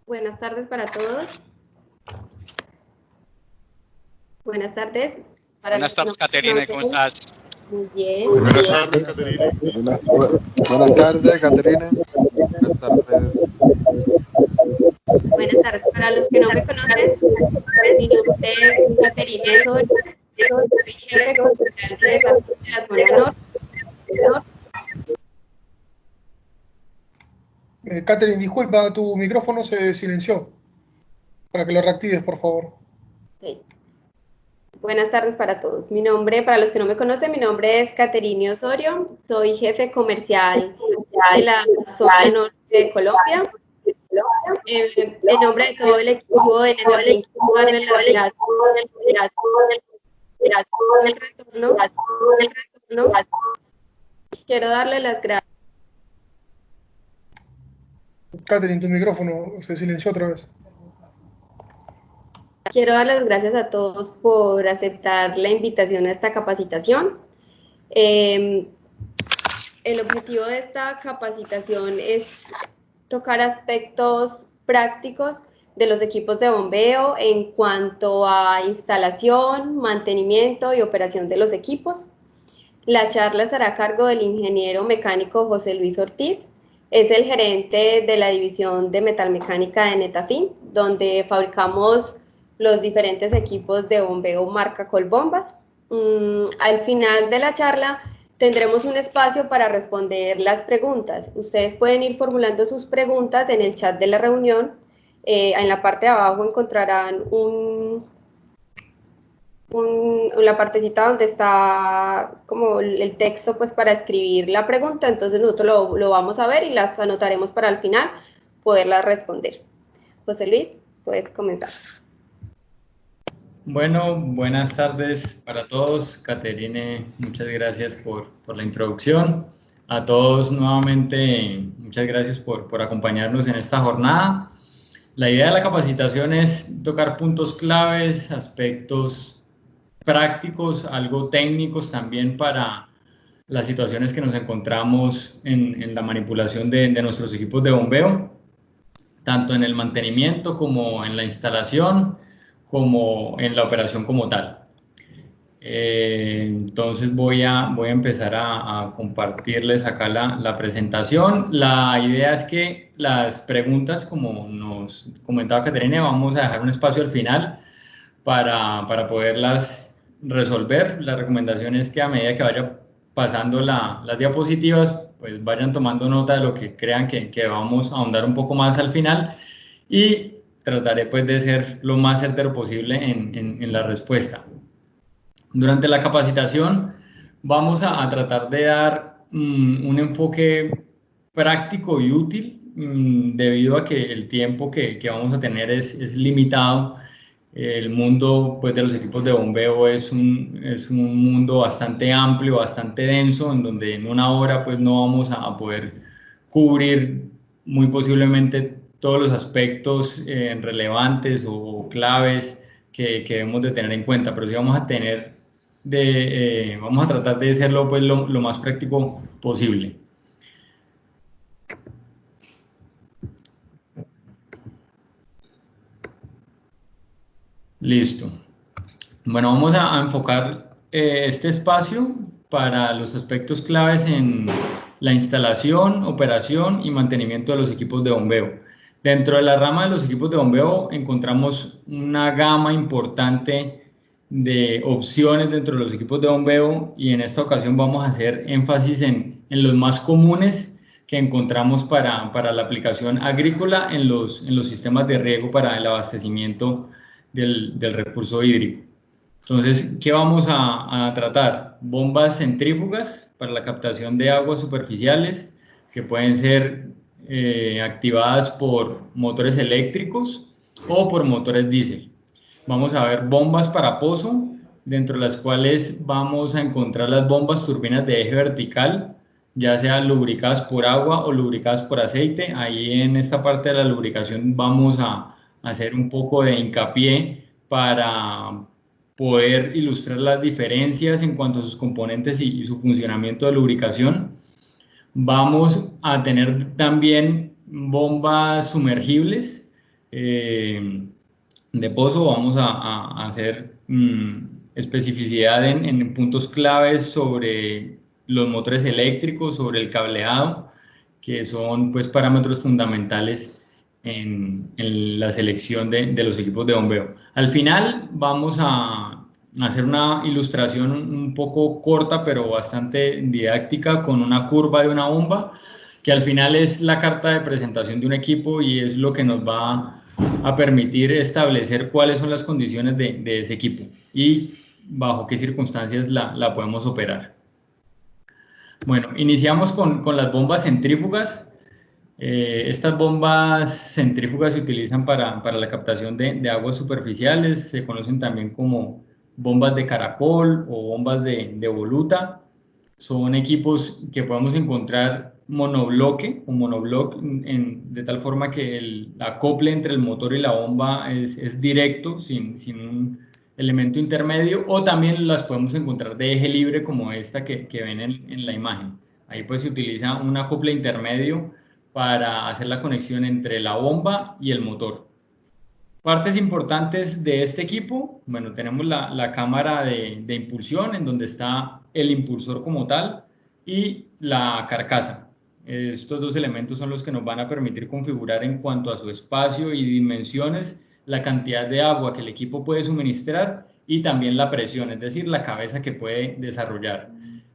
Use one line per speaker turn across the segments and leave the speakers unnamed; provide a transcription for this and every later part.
Buenas tardes para todos. Buenas tardes.
Buenas tardes, Caterina, ¿cómo estás?
Muy bien.
Buenas tardes, Caterina.
Buenas tardes, Caterina. Buenas tardes.
Buenas tardes. Para los que no me conocen, mi nombre es Caterina Soria, soy jefe comercial de la zona norte.
Catherine, disculpa, tu micrófono se silenció. Para que lo reactives, por favor.
Okay. Buenas tardes para todos. Para los que no me conocen, mi nombre es Caterina Osorio, soy jefe comercial de la zona norte de Colombia. En nombre de todo el equipo de Netafin, darle las gracias Quiero darle las gracias.
Catherine, tu micrófono se silenció otra vez.
Quiero dar las gracias a todos por aceptar la invitación a esta capacitación. El objetivo de esta capacitación es tocar aspectos prácticos de los equipos de bombeo en cuanto a instalación, mantenimiento y operación de los equipos. La charla estará a cargo del ingeniero mecánico José Luis Ortiz. Es el gerente de la división de metalmecánica de Netafin, donde fabricamos los diferentes equipos de bombeo marca Colbombas. Al final de la charla tendremos un espacio para responder las preguntas. Ustedes pueden ir formulando sus preguntas en el chat de la reunión. En la parte de abajo encontrarán la partecita donde está como el texto pues para escribir la pregunta. Entonces nosotros lo vamos a ver y las anotaremos para al final poderlas responder. José Luis, puedes comenzar.
Bueno, buenas tardes para todos. Caterine, muchas gracias por la introducción. A todos nuevamente, muchas gracias por acompañarnos en esta jornada. La idea de la capacitación es tocar puntos claves, aspectos prácticos, algo técnicos también para las situaciones que nos encontramos en la manipulación de nuestros equipos de bombeo, tanto en el mantenimiento como en la instalación, como en la operación como tal. Entonces voy a empezar a compartirles acá la presentación. La idea es que las preguntas, como nos comentaba Caterina, vamos a dejar un espacio al final para poderlas resolver. La recomendación es que a medida que vaya pasando las diapositivas, pues vayan tomando nota de lo que crean que vamos a ahondar un poco más al final, y trataré pues de ser lo más certero posible en la respuesta. Durante la capacitación vamos a tratar de dar un enfoque práctico y útil, debido a que el tiempo que vamos a tener es limitado. El mundo pues, de los equipos de bombeo es un mundo bastante amplio, bastante denso, en donde en una hora pues, no vamos a poder cubrir muy posiblemente todos los aspectos relevantes o claves que debemos de tener en cuenta, pero sí vamos a tratar de hacerlo pues, lo más práctico posible. Listo. Bueno, vamos a enfocar este espacio para los aspectos claves en la instalación, operación y mantenimiento de los equipos de bombeo. Dentro de la rama de los equipos de bombeo encontramos una gama importante de opciones dentro de los equipos de bombeo, y en esta ocasión vamos a hacer énfasis en los más comunes que encontramos para la aplicación agrícola en los sistemas de riego para el abastecimiento del recurso hídrico. Entonces, ¿qué vamos a tratar? Bombas centrífugas para la captación de aguas superficiales, que pueden ser activadas por motores eléctricos o por motores diésel. Vamos a ver bombas para pozo, dentro de las cuales vamos a encontrar las bombas turbinas de eje vertical, ya sean lubricadas por agua o lubricadas por aceite. Ahí en esta parte de la lubricación vamos a hacer un poco de hincapié para poder ilustrar las diferencias en cuanto a sus componentes y su funcionamiento de lubricación. Vamos a tener también bombas sumergibles, de pozo. Vamos a hacer especificidad en puntos claves sobre los motores eléctricos, sobre el cableado, que son pues parámetros fundamentales en la selección de los equipos de bombeo. Al final vamos a hacer una ilustración un poco corta pero bastante didáctica con una curva de una bomba, que al final es la carta de presentación de un equipo y es lo que nos va a permitir establecer cuáles son las condiciones de ese equipo y bajo qué circunstancias la podemos operar. Bueno, iniciamos con las bombas centrífugas. Estas bombas centrífugas se utilizan para la captación de aguas superficiales, se conocen también como bombas de caracol o bombas de voluta. Son equipos que podemos encontrar monobloque o monobloc de tal forma que el acople entre el motor y la bomba es directo, sin un elemento intermedio, o también las podemos encontrar de eje libre como esta que ven en la imagen. Ahí pues se utiliza un acople intermedio para hacer la conexión entre la bomba y el motor. Partes importantes de este equipo, bueno, tenemos la cámara de impulsión en donde está el impulsor como tal y la carcasa. Estos dos elementos son los que nos van a permitir configurar en cuanto a su espacio y dimensiones la cantidad de agua que el equipo puede suministrar y también la presión, es decir, la cabeza que puede desarrollar.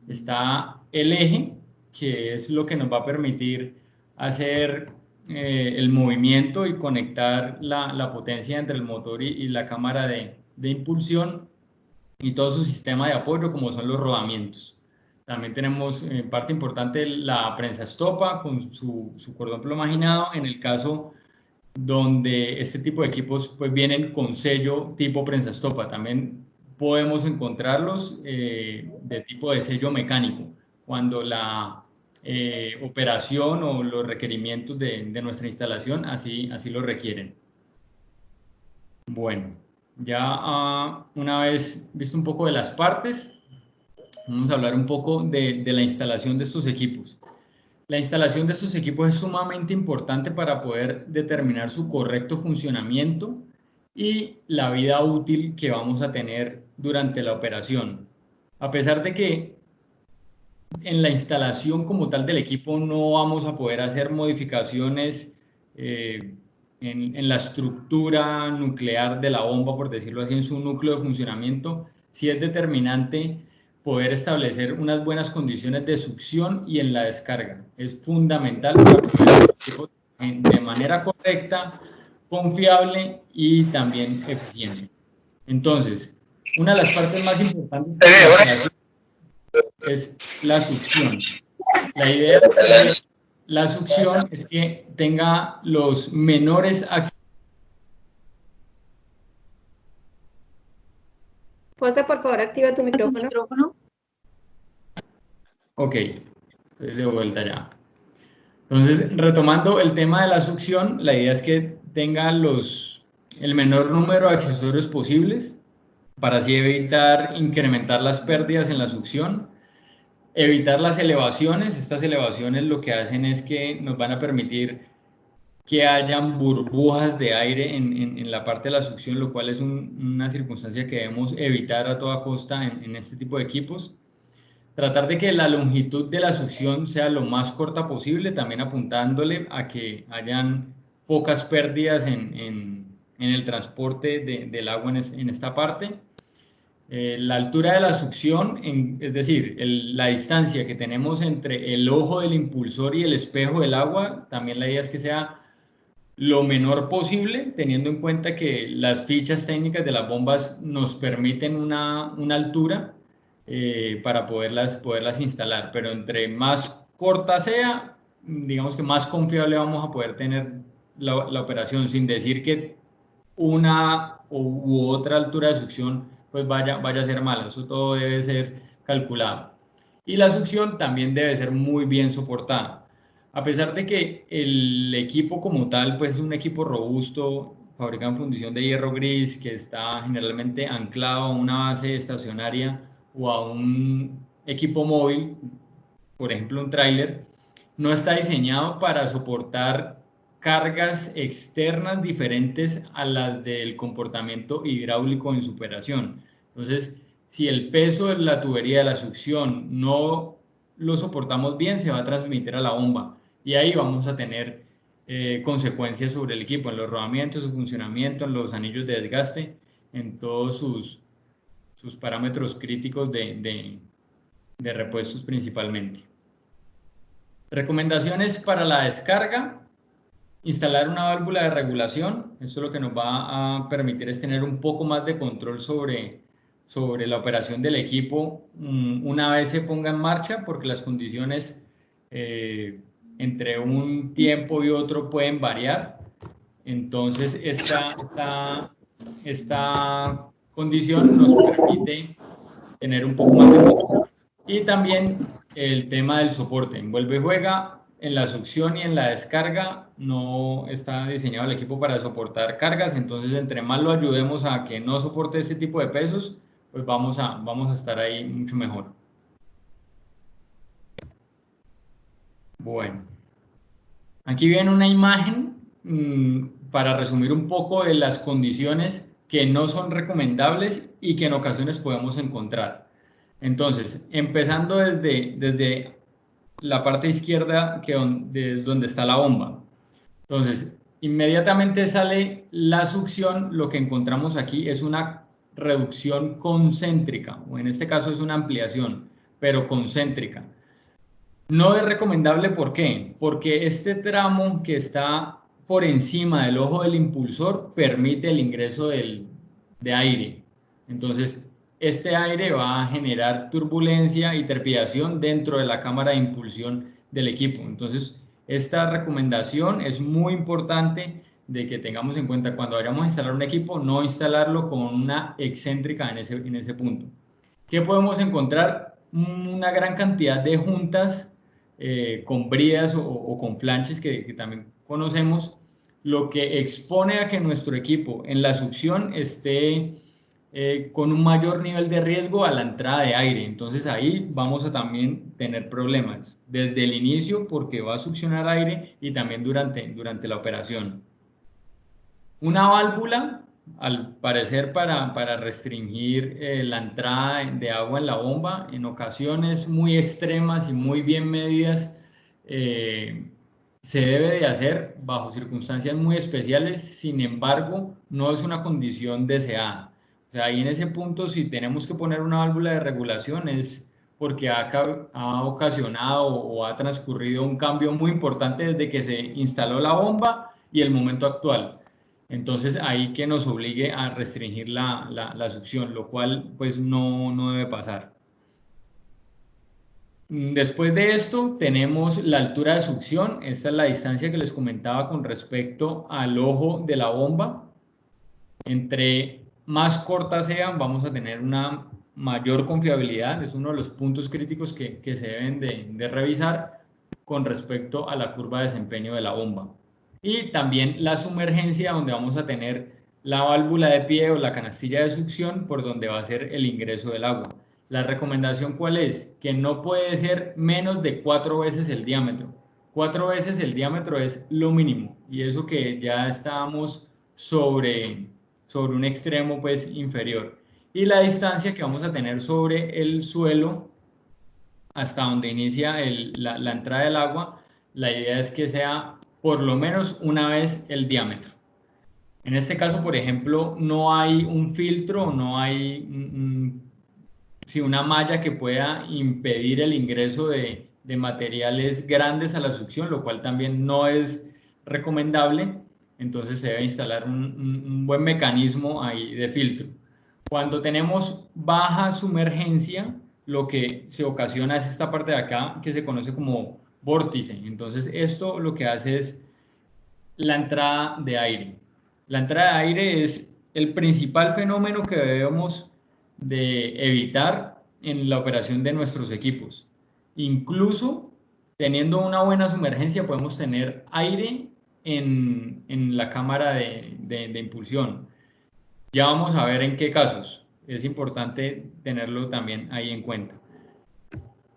Está el eje, que es lo que nos va a permitir hacer el movimiento y conectar la potencia entre el motor y la cámara de impulsión y todo su sistema de apoyo como son los rodamientos. También tenemos parte importante la prensa estopa con su cordón plomaginado en el caso donde este tipo de equipos pues vienen con sello tipo prensa estopa. También podemos encontrarlos de tipo de sello mecánico cuando la operación o los requerimientos de nuestra instalación así lo requieren. Bueno, ya una vez visto un poco de las partes, vamos a hablar un poco de la instalación de estos equipos. La instalación de estos equipos es sumamente importante para poder determinar su correcto funcionamiento y la vida útil que vamos a tener durante la operación. A pesar de que en la instalación como tal del equipo no vamos a poder hacer modificaciones en la estructura nuclear de la bomba, por decirlo así, en su núcleo de funcionamiento, sí es determinante poder establecer unas buenas condiciones de succión y en la descarga. Es fundamental para poder el equipo de manera correcta, confiable y también eficiente. Entonces, una de las partes más importantes de la instalación es la succión. La idea de la succión es que tenga los menores accesos.
José, por favor, activa tu micrófono.
Ok, estoy de vuelta ya. Entonces, retomando el tema de la succión, la idea es que tenga el menor número de accesorios posibles para así evitar incrementar las pérdidas en la succión. Evitar las elevaciones. Estas elevaciones lo que hacen es que nos van a permitir que hayan burbujas de aire en la parte de la succión, lo cual es una circunstancia que debemos evitar a toda costa en este tipo de equipos. Tratar de que la longitud de la succión sea lo más corta posible, también apuntándole a que hayan pocas pérdidas en el transporte del agua en esta parte. La altura de la succión, es decir, la distancia que tenemos entre el ojo del impulsor y el espejo del agua, también la idea es que sea lo menor posible, teniendo en cuenta que las fichas técnicas de las bombas nos permiten una altura para poderlas instalar, pero entre más corta sea, digamos que más confiable vamos a poder tener la operación, sin decir que una u otra altura de succión pues vaya a ser mala. Eso todo debe ser calculado. Y la succión también debe ser muy bien soportada. A pesar de que el equipo como tal pues es un equipo robusto, fabricado en fundición de hierro gris, que está generalmente anclado a una base estacionaria o a un equipo móvil, por ejemplo un tráiler, no está diseñado para soportar cargas externas diferentes a las del comportamiento hidráulico en su operación. Entonces, si el peso de la tubería de la succión no lo soportamos bien, se va a transmitir a la bomba y ahí vamos a tener consecuencias sobre el equipo, en los rodamientos, su funcionamiento, en los anillos de desgaste, en todos sus parámetros críticos de repuestos principalmente. Recomendaciones para la descarga: instalar una válvula de regulación. Esto lo que nos va a permitir es tener un poco más de control sobre la operación del equipo una vez se ponga en marcha, porque las condiciones entre un tiempo y otro pueden variar. Entonces esta condición nos permite tener un poco más de control. Y también el tema del soporte. En vuelve y juega, en la succión y en la descarga no está diseñado el equipo para soportar cargas, entonces entre más lo ayudemos a que no soporte este tipo de pesos, pues vamos a estar ahí mucho mejor. Bueno, aquí viene una imagen para resumir un poco de las condiciones que no son recomendables y que en ocasiones podemos encontrar. Entonces, empezando desde la parte izquierda, donde está la bomba. Entonces, inmediatamente sale la succión, lo que encontramos aquí es una reducción concéntrica, o en este caso es una ampliación, pero concéntrica. No es recomendable, ¿por qué? Porque este tramo que está por encima del ojo del impulsor permite el ingreso de aire. Entonces, este aire va a generar turbulencia y trepidación dentro de la cámara de impulsión del equipo. Entonces, esta recomendación es muy importante de que tengamos en cuenta cuando vayamos a instalar un equipo, no instalarlo con una excéntrica en ese punto. ¿Qué podemos encontrar? Una gran cantidad de juntas con bridas o con flanches que también conocemos, lo que expone a que nuestro equipo en la succión esté con un mayor nivel de riesgo a la entrada de aire. Entonces ahí vamos a también tener problemas desde el inicio, porque va a succionar aire, y también durante la operación. Una válvula, al parecer para restringir la entrada de agua en la bomba, en ocasiones muy extremas y muy bien medidas, se debe de hacer bajo circunstancias muy especiales. Sin embargo, no es una condición deseada. O sea, ahí en ese punto, si tenemos que poner una válvula de regulación, es porque ha ocasionado o ha transcurrido un cambio muy importante desde que se instaló la bomba y el momento actual. Entonces ahí que nos obligue a restringir la succión, lo cual pues no debe pasar. Después de esto tenemos la altura de succión. Esta es la distancia que les comentaba con respecto al ojo de la bomba. Entre más corta sea, vamos a tener una mayor confiabilidad. Es uno de los puntos críticos que se deben de revisar con respecto a la curva de desempeño de la bomba. Y también la sumergencia, donde vamos a tener la válvula de pie o la canastilla de succión por donde va a ser el ingreso del agua. La recomendación, ¿cuál es? Que no puede ser menos de 4 veces el diámetro. 4 veces el diámetro es lo mínimo, y eso que ya estábamos sobre un extremo pues inferior. Y la distancia que vamos a tener sobre el suelo hasta donde inicia la entrada del agua, la idea es que sea por lo menos una vez el diámetro. En este caso, por ejemplo, no hay un filtro, no hay una malla que pueda impedir el ingreso de materiales grandes a la succión, lo cual también no es recomendable. Entonces se debe instalar un buen mecanismo ahí de filtro. Cuando tenemos baja sumergencia, lo que se ocasiona es esta parte de acá que se conoce como vórtice. Entonces esto lo que hace es la entrada de aire. La entrada de aire es el principal fenómeno que debemos de evitar en la operación de nuestros equipos. Incluso teniendo una buena sumergencia podemos tener aire en la cámara de impulsión. Ya vamos a ver en qué casos. Es importante tenerlo también ahí en cuenta.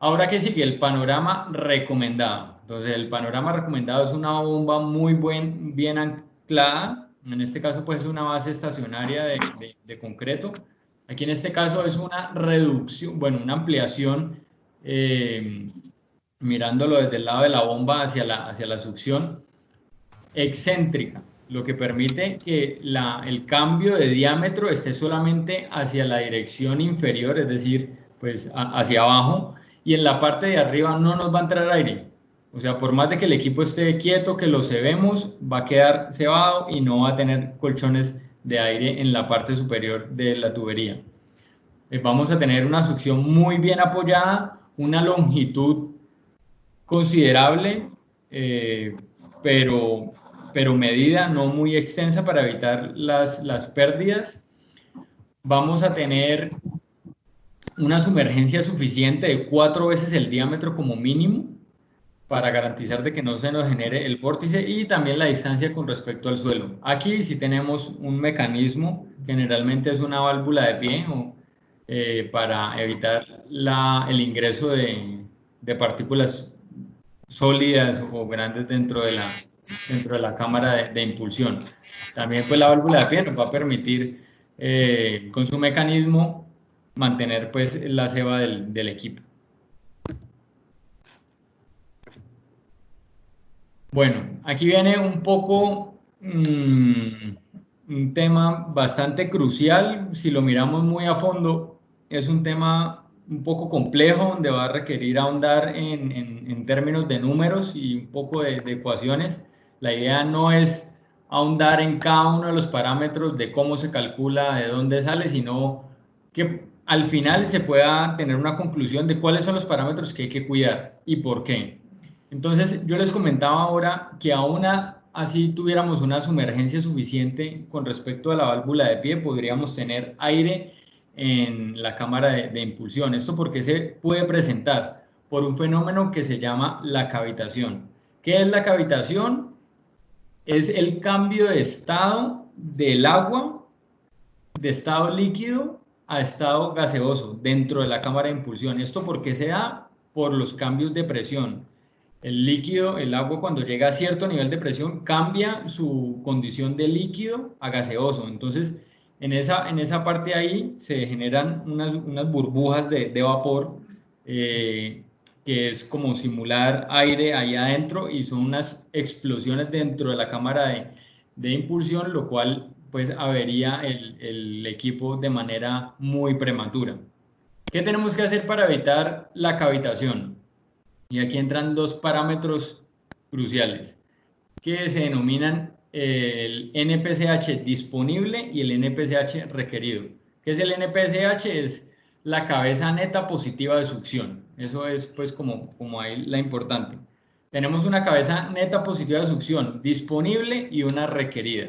Ahora, ¿qué sigue? El panorama recomendado. Entonces, el panorama recomendado es una bomba muy bien anclada. En este caso, pues es una base estacionaria de concreto. Aquí en este caso es una reducción, bueno, una ampliación, mirándolo desde el lado de la bomba hacia la succión, excéntrica, lo que permite que el cambio de diámetro esté solamente hacia la dirección inferior, es decir, pues hacia abajo, y en la parte de arriba no nos va a entrar aire. O sea, por más de que el equipo esté quieto, que lo cebemos, va a quedar cebado y no va a tener colchones de aire en la parte superior de la tubería. Vamos a tener una succión muy bien apoyada, una longitud considerable, pero medida, no muy extensa para evitar las pérdidas. Vamos a tener una sumergencia suficiente de 4 veces el diámetro como mínimo para garantizar de que no se nos genere el vórtice, y también la distancia con respecto al suelo. Aquí sí tenemos un mecanismo, generalmente es una válvula de pie, para evitar el ingreso de partículas sólidas o grandes dentro de la cámara de impulsión. También pues la válvula de pie nos va a permitir con su mecanismo mantener pues la ceba del equipo. Bueno, aquí viene un poco un tema bastante crucial. Si lo miramos muy a fondo, es un tema un poco complejo, donde va a requerir ahondar en términos de números y un poco de ecuaciones. La idea no es ahondar en cada uno de los parámetros de cómo se calcula, de dónde sale, sino que al final se pueda tener una conclusión de cuáles son los parámetros que hay que cuidar y por qué. Entonces, yo les comentaba ahora que aún así tuviéramos una sumergencia suficiente con respecto a la válvula de pie, podríamos tener aire en la cámara de impulsión. ¿Esto por qué se puede presentar? Por un fenómeno que se llama la cavitación. ¿Qué es la cavitación? Es el cambio de estado del agua, de estado líquido a estado gaseoso dentro de la cámara de impulsión. ¿Esto por qué se da? Por los cambios de presión. El líquido, el agua, cuando llega a cierto nivel de presión, cambia su condición de líquido a gaseoso. Entonces, en esa parte ahí se generan unas burbujas de vapor, que es como simular aire ahí adentro, y son unas explosiones dentro de la cámara de impulsión, lo cual pues avería el equipo de manera muy prematura. ¿Qué tenemos que hacer para evitar la cavitación? Y aquí entran dos parámetros cruciales que se denominan el NPCH disponible y el NPCH requerido. ¿Qué es el NPCH? Es la cabeza neta positiva de succión. Eso es pues como ahí la importante. Tenemos una cabeza neta positiva de succión disponible y una requerida.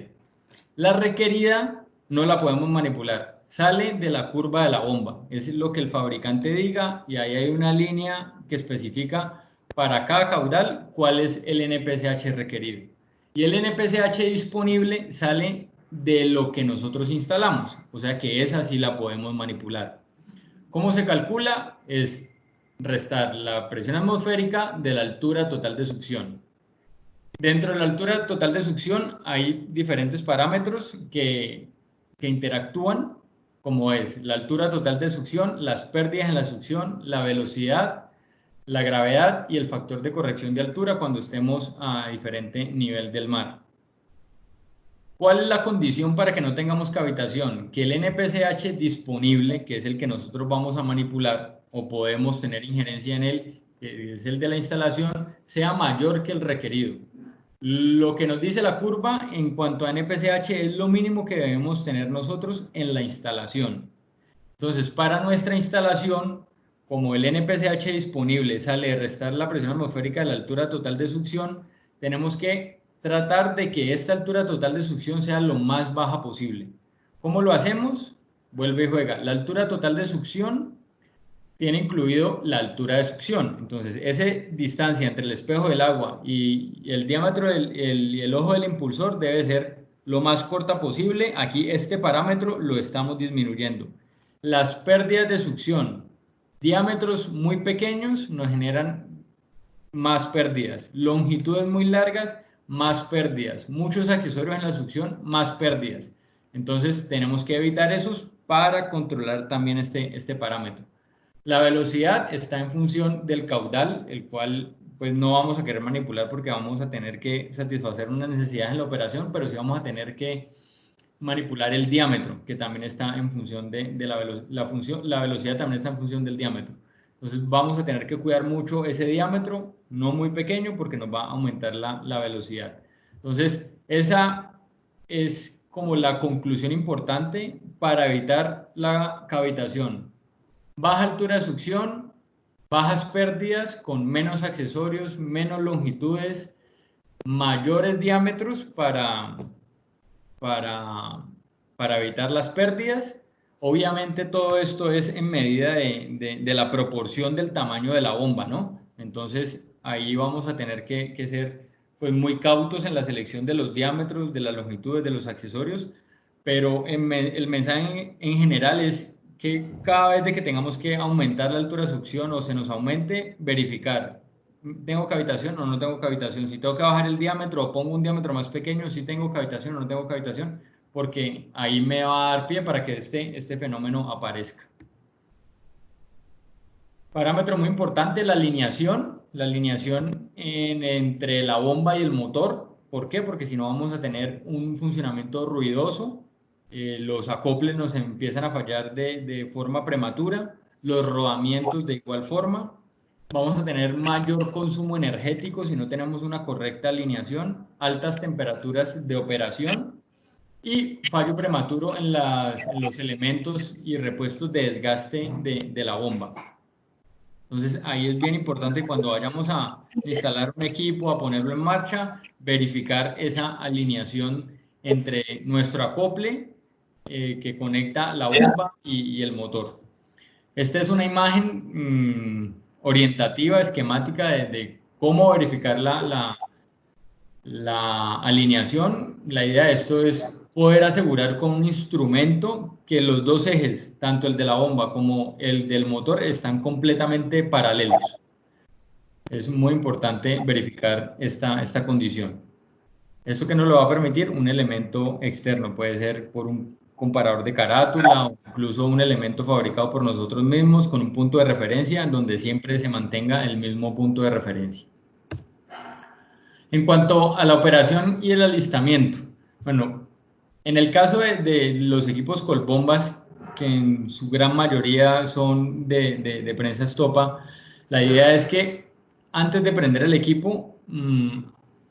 La requerida no la podemos manipular. Sale de la curva de la bomba, es lo que el fabricante diga, y ahí hay una línea que especifica para cada caudal cuál es el NPCH requerido. Y el NPCH disponible sale de lo que nosotros instalamos, o sea que esa sí la podemos manipular. ¿Cómo se calcula? Es restar la presión atmosférica de la altura total de succión. Dentro de la altura total de succión hay diferentes parámetros que interactúan, como es la altura total de succión, las pérdidas en la succión, la velocidad, la gravedad y el factor de corrección de altura cuando estemos a diferente nivel del mar. ¿Cuál es la condición para que no tengamos cavitación? Que el NPCH disponible, que es el que nosotros vamos a manipular o podemos tener injerencia en él, que es el de la instalación, sea mayor que el requerido. Lo que nos dice la curva en cuanto a NPCH es lo mínimo que debemos tener nosotros en la instalación. Entonces, para nuestra instalación, como el NPCH disponible sale de restar la presión atmosférica de la altura total de succión, tenemos que tratar de que esta altura total de succión sea lo más baja posible. ¿Cómo lo hacemos? Vuelve y juega. La altura total de succión tiene incluido la altura de succión. Entonces, esa distancia entre el espejo del agua y el diámetro y el ojo del impulsor debe ser lo más corta posible. Aquí este parámetro lo estamos disminuyendo. Las pérdidas de succión diámetros muy pequeños nos generan más pérdidas, longitudes muy largas, más pérdidas, muchos accesorios en la succión, más pérdidas. Entonces tenemos que evitar esos para controlar también este parámetro. La velocidad está en función del caudal, el cual pues no vamos a querer manipular porque vamos a tener que satisfacer una necesidad en la operación, pero sí vamos a tener que manipular el diámetro, que también está en función de la velocidad también está en función del diámetro. Entonces vamos a tener que cuidar mucho ese diámetro, no muy pequeño, porque nos va a aumentar la velocidad. Entonces, esa es como la conclusión importante para evitar la cavitación. Baja altura de succión, bajas pérdidas con menos accesorios, menos longitudes, mayores diámetros para evitar las pérdidas. Obviamente todo esto es en medida de la proporción del tamaño de la bomba, ¿no? Entonces ahí vamos a tener que ser pues muy cautos en la selección de los diámetros, de las longitudes, de los accesorios, pero el mensaje en general es que cada vez de que tengamos que aumentar la altura de succión o se nos aumente, verificar, ¿tengo cavitación o no tengo cavitación? Si tengo que bajar el diámetro o pongo un diámetro más pequeño, si tengo cavitación o no tengo cavitación, porque ahí me va a dar pie para que este fenómeno aparezca. Parámetro muy importante, la alineación entre la bomba y el motor. ¿Por qué? Porque si no vamos a tener un funcionamiento ruidoso, los acoples nos empiezan a fallar de forma prematura, los rodamientos de igual forma, vamos a tener mayor consumo energético si no tenemos una correcta alineación, altas temperaturas de operación y fallo prematuro en los elementos y repuestos de desgaste de la bomba. Entonces ahí es bien importante cuando vayamos a instalar un equipo, a ponerlo en marcha, verificar esa alineación entre nuestro acople que conecta la bomba y el motor. Esta es una imagen orientativa, esquemática de cómo verificar la alineación. La idea de esto es poder asegurar con un instrumento que los dos ejes, tanto el de la bomba como el del motor, están completamente paralelos. Es muy importante verificar esta condición. Esto que nos lo va a permitir un elemento externo, puede ser por un comparador de carátula o incluso un elemento fabricado por nosotros mismos con un punto de referencia en donde siempre se mantenga el mismo punto de referencia. En cuanto a la operación y el alistamiento, bueno, en el caso de los equipos colbombas, que en su gran mayoría son de prensa estopa, la idea es que antes de prender el equipo,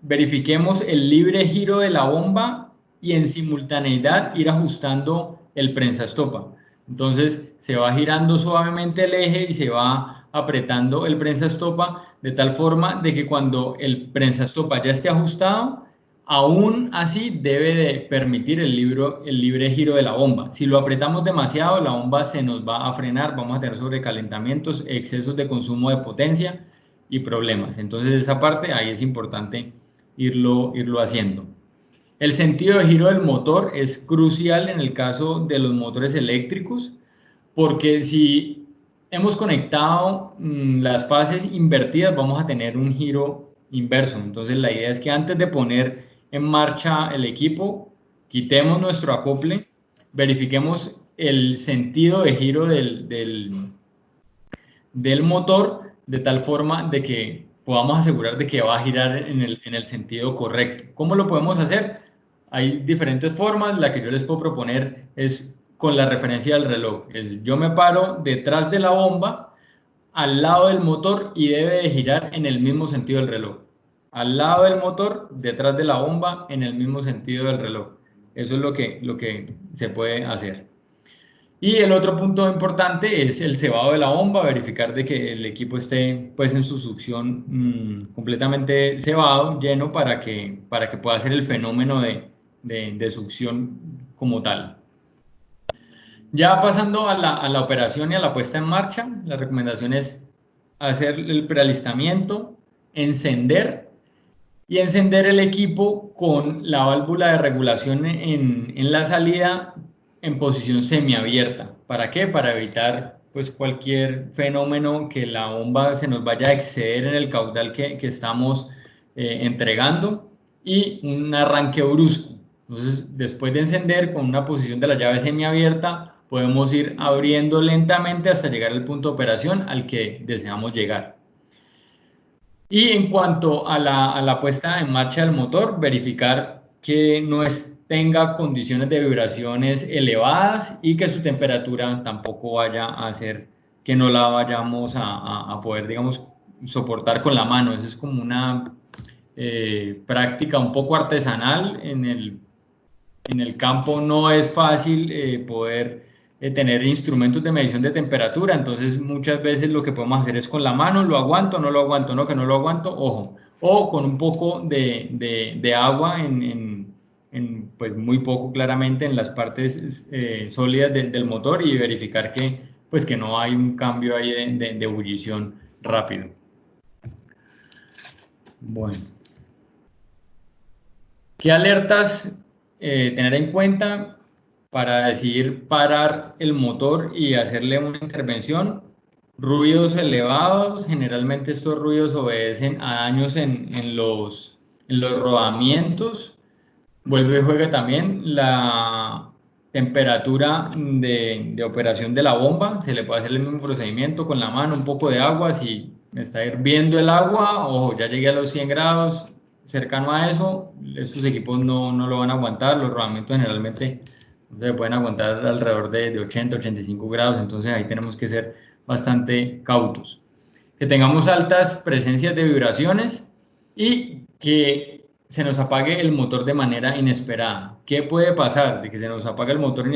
verifiquemos el libre giro de la bomba y en simultaneidad ir ajustando el prensa estopa. Entonces se va girando suavemente el eje y se va apretando el prensa estopa de tal forma de que cuando el prensa estopa ya esté ajustado, aún así debe de permitir el libre giro de la bomba. Si lo apretamos demasiado, la bomba se nos va a frenar, vamos a tener sobrecalentamientos, excesos de consumo de potencia y problemas. Entonces esa parte ahí es importante irlo haciendo. El sentido de giro del motor es crucial en el caso de los motores eléctricos, porque si hemos conectado las fases invertidas, vamos a tener un giro inverso. Entonces la idea es que antes de poner en marcha el equipo, quitemos nuestro acople, verifiquemos el sentido de giro del motor, de tal forma de que podamos asegurar de que va a girar en el sentido correcto. ¿Cómo lo podemos hacer? Hay diferentes formas. La que yo les puedo proponer es con la referencia del reloj. Yo me paro detrás de la bomba, al lado del motor, y debe de girar en el mismo sentido del reloj. Al lado del motor, detrás de la bomba, en el mismo sentido del reloj. Eso es lo que se puede hacer. Y el otro punto importante es el cebado de la bomba, verificar de que el equipo esté pues en su succión completamente cebado, lleno, para que pueda hacer el fenómeno de succión como tal. Ya pasando a la operación y a la puesta en marcha, la recomendación es hacer el prealistamiento, encender el equipo con la válvula de regulación en la salida en posición semiabierta. ¿Para qué? Para evitar pues cualquier fenómeno que la bomba se nos vaya a exceder en el caudal que estamos entregando, y un arranque brusco. Entonces, después de encender con una posición de la llave semiabierta, podemos ir abriendo lentamente hasta llegar al punto de operación al que deseamos llegar. Y en cuanto a la puesta en marcha del motor, verificar que no tenga condiciones de vibraciones elevadas y que su temperatura tampoco vaya a hacer que no la vayamos a poder, digamos, soportar con la mano. Esa es como una práctica un poco artesanal. En el campo no es fácil poder tener instrumentos de medición de temperatura, entonces muchas veces lo que podemos hacer es con la mano, lo aguanto, no lo aguanto, no, que no lo aguanto, ojo, o con un poco de agua pues muy poco claramente en las partes sólidas del motor, y verificar que no hay un cambio ahí de ebullición rápido. Bueno. ¿Qué alertas tener en cuenta para decidir parar el motor y hacerle una intervención? Ruidos elevados, generalmente estos ruidos obedecen a daños en los rodamientos. Vuelve y juega también la temperatura de operación de la bomba. Se le puede hacer el mismo procedimiento con la mano, un poco de agua. Si está hirviendo el agua, ojo, ya llegué a los 100 grados, cercano a eso, estos equipos no lo van a aguantar. Los rodamientos generalmente se pueden aguantar alrededor de 80, 85 grados, entonces ahí tenemos que ser bastante cautos. Que tengamos altas presencias de vibraciones y que se nos apague el motor de manera inesperada. ¿Qué puede pasar? De que se nos apague el motor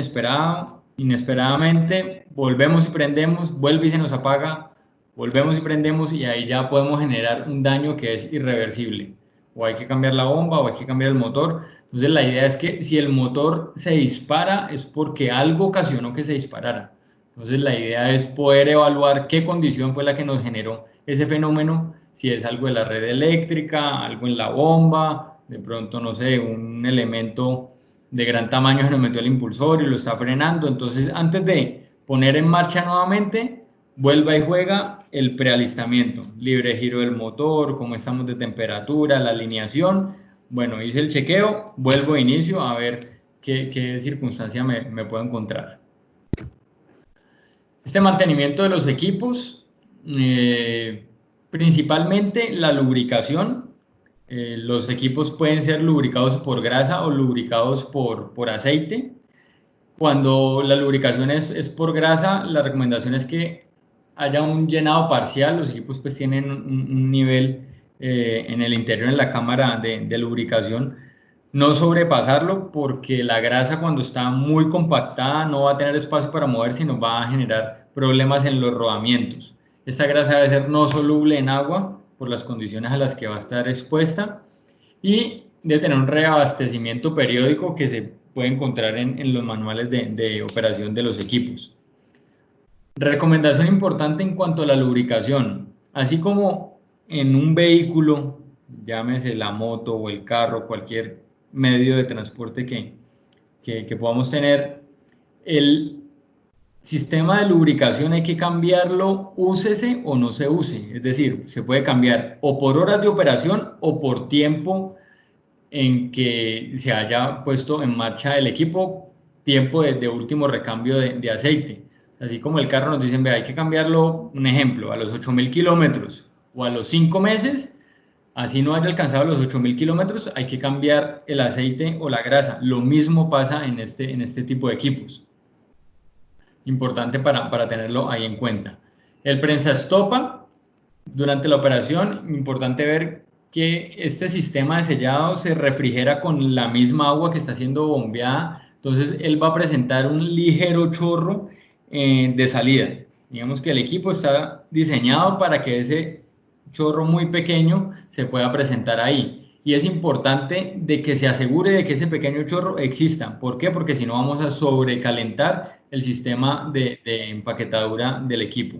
inesperadamente, volvemos y prendemos, vuelve y se nos apaga, volvemos y prendemos, y ahí ya podemos generar un daño que es irreversible. O hay que cambiar la bomba o hay que cambiar el motor. Entonces la idea es que si el motor se dispara es porque algo ocasionó que se disparara. Entonces la idea es poder evaluar qué condición fue la que nos generó ese fenómeno, si es algo de la red eléctrica, algo en la bomba, de pronto, no sé, un elemento de gran tamaño se nos metió el impulsor y lo está frenando. Entonces, antes de poner en marcha nuevamente, vuelva y juega el prealistamiento, libre giro del motor, cómo estamos de temperatura, la alineación. Bueno, hice el chequeo, vuelvo a inicio a ver qué circunstancia me puedo encontrar. Este mantenimiento de los equipos, principalmente la lubricación. Los equipos pueden ser lubricados por grasa o lubricados por aceite. Cuando la lubricación es por grasa, la recomendación es que haya un llenado parcial. Los equipos pues tienen un nivel en el interior, en la cámara de lubricación, no sobrepasarlo, porque la grasa, cuando está muy compactada, no va a tener espacio para moverse, sino va a generar problemas en los rodamientos. Esta grasa debe ser no soluble en agua por las condiciones a las que va a estar expuesta, y debe tener un reabastecimiento periódico que se puede encontrar en los manuales de operación de los equipos. Recomendación importante en cuanto a la lubricación: así como en un vehículo, llámese la moto o el carro, cualquier medio de transporte que podamos tener, el sistema de lubricación hay que cambiarlo, úsese o no se use. Es decir, se puede cambiar o por horas de operación o por tiempo en que se haya puesto en marcha el equipo, tiempo de último recambio de aceite. Así como el carro nos dicen, vea, hay que cambiarlo, un ejemplo, a los 8.000 kilómetros o a los 5 meses, así no haya alcanzado los 8.000 kilómetros, hay que cambiar el aceite o la grasa. Lo mismo pasa en este tipo de equipos. Importante para tenerlo ahí en cuenta. El prensa-estopa, durante la operación, importante ver que este sistema de sellado se refrigera con la misma agua que está siendo bombeada. Entonces él va a presentar un ligero chorro de salida. Digamos que el equipo está diseñado para que ese chorro muy pequeño se pueda presentar ahí, y es importante de que se asegure de que ese pequeño chorro exista. ¿Por qué? Porque si no vamos a sobrecalentar el sistema de empaquetadura del equipo.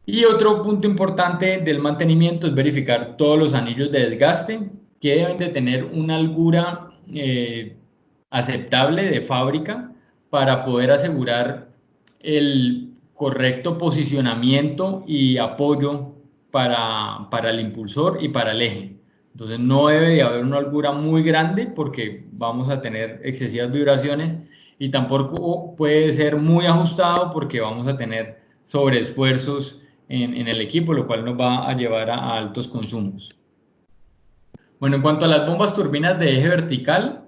Y otro punto importante del mantenimiento es verificar todos los anillos de desgaste, que deben de tener una holgura aceptable de fábrica para poder asegurar el correcto posicionamiento y apoyo para el impulsor y para el eje. Entonces no debe de haber una holgura muy grande porque vamos a tener excesivas vibraciones, y tampoco puede ser muy ajustado porque vamos a tener sobreesfuerzos en el equipo, lo cual nos va a llevar a altos consumos. Bueno, en cuanto a las bombas turbinas de eje vertical,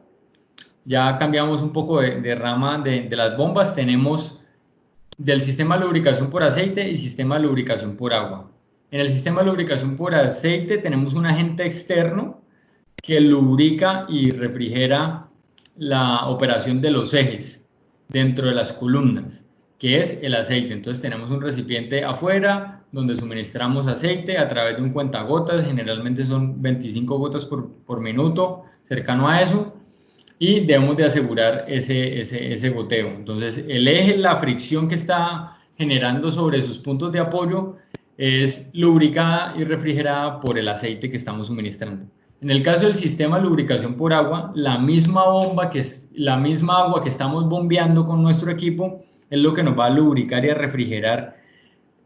ya cambiamos un poco de rama de las bombas. Tenemos del sistema de lubricación por aceite y sistema de lubricación por agua. En el sistema de lubricación por aceite tenemos un agente externo que lubrica y refrigera la operación de los ejes dentro de las columnas, que es el aceite. Entonces tenemos un recipiente afuera donde suministramos aceite a través de un cuentagotas, generalmente son 25 gotas por minuto, cercano a eso, y debemos de asegurar ese goteo. Entonces el eje, la fricción que está generando sobre sus puntos de apoyo es lubricada y refrigerada por el aceite que estamos suministrando. En el caso del sistema de lubricación por agua, la misma agua que estamos bombeando con nuestro equipo es lo que nos va a lubricar y a refrigerar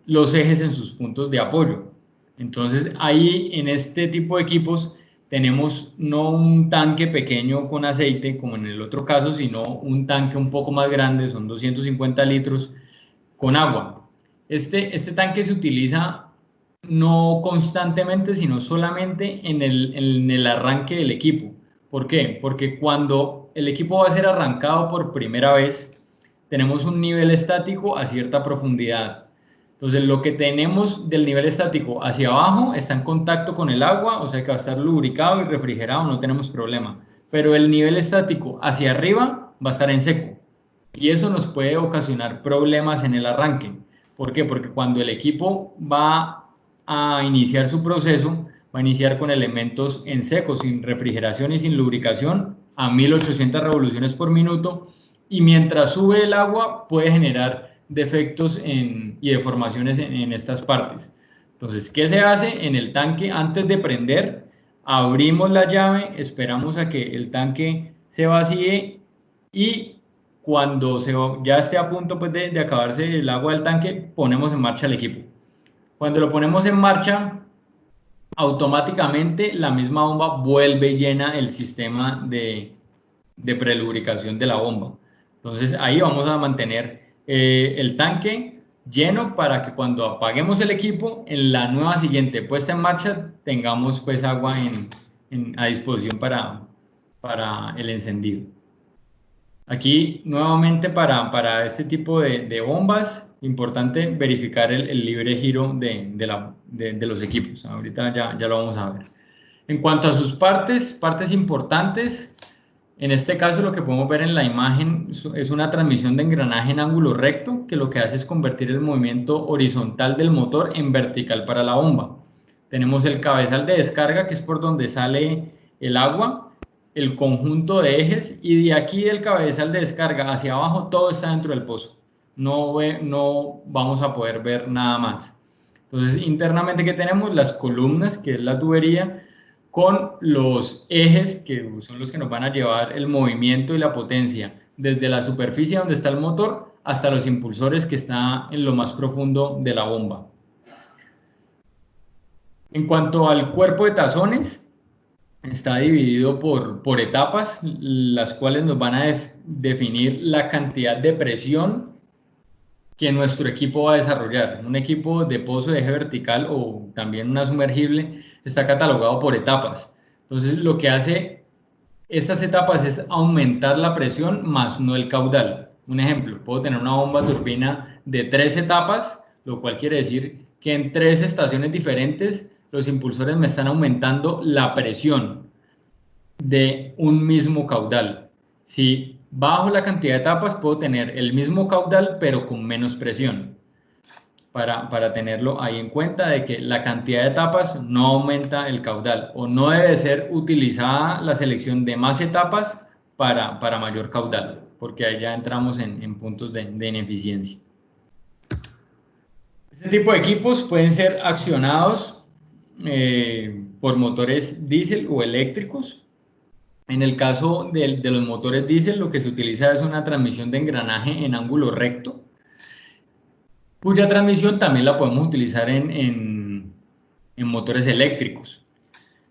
los ejes en sus puntos de apoyo. Entonces ahí en este tipo de equipos tenemos no un tanque pequeño con aceite como en el otro caso, sino un tanque un poco más grande, son 250 litros, con agua. Este tanque se utiliza no constantemente, sino solamente en el arranque del equipo. ¿Por qué? Porque cuando el equipo va a ser arrancado por primera vez, tenemos un nivel estático a cierta profundidad. Entonces, lo que tenemos del nivel estático hacia abajo está en contacto con el agua, o sea que va a estar lubricado y refrigerado, no tenemos problema. Pero el nivel estático hacia arriba va a estar en seco. Y eso nos puede ocasionar problemas en el arranque. ¿Por qué? Porque cuando el equipo va a iniciar su proceso, va a iniciar con elementos en seco, sin refrigeración y sin lubricación, a 1800 revoluciones por minuto, y mientras sube el agua puede generar defectos y deformaciones en estas partes. Entonces, ¿qué se hace? En el tanque, antes de prender, abrimos la llave, esperamos a que el tanque se vacíe, y cuando ya esté a punto pues, de acabarse el agua del tanque, ponemos en marcha el equipo. Cuando lo ponemos en marcha, automáticamente la misma bomba vuelve y llena el sistema de prelubricación de la bomba. Entonces ahí vamos a mantener el tanque lleno para que cuando apaguemos el equipo, en la nueva siguiente puesta en marcha, tengamos pues agua a disposición para el encendido. Aquí nuevamente para este tipo de bombas, importante verificar el libre giro de los equipos. Ahorita ya lo vamos a ver. En cuanto a sus partes importantes, en este caso lo que podemos ver en la imagen es una transmisión de engranaje en ángulo recto, que lo que hace es convertir el movimiento horizontal del motor en vertical para la bomba. Tenemos el cabezal de descarga, que es por donde sale el agua, el conjunto de ejes, y de aquí del cabezal de descarga hacia abajo todo está dentro del pozo. No vamos a poder ver nada más. Entonces, internamente, ¿qué tenemos? Las columnas, que es la tubería, con los ejes, que son los que nos van a llevar el movimiento y la potencia desde la superficie donde está el motor hasta los impulsores, que está en lo más profundo de la bomba. En cuanto al cuerpo de tazones, está dividido por etapas, las cuales nos van a definir la cantidad de presión que nuestro equipo va a desarrollar. Un equipo de pozo de eje vertical o también una sumergible está catalogado por etapas. Entonces, lo que hace estas etapas es aumentar la presión más no el caudal. Un ejemplo, puedo tener una bomba turbina de 3 etapas, lo cual quiere decir que en 3 estaciones diferentes los impulsores me están aumentando la presión de un mismo caudal. Si bajo la cantidad de etapas, puedo tener el mismo caudal, pero con menos presión. Para tenerlo ahí en cuenta, de que la cantidad de etapas no aumenta el caudal, o no debe ser utilizada la selección de más etapas para mayor caudal, porque ahí ya entramos en puntos de ineficiencia. Este tipo de equipos pueden ser accionados por motores diésel o eléctricos. En el caso de los motores diésel, lo que se utiliza es una transmisión de engranaje en ángulo recto. cuya transmisión también la podemos utilizar en motores eléctricos.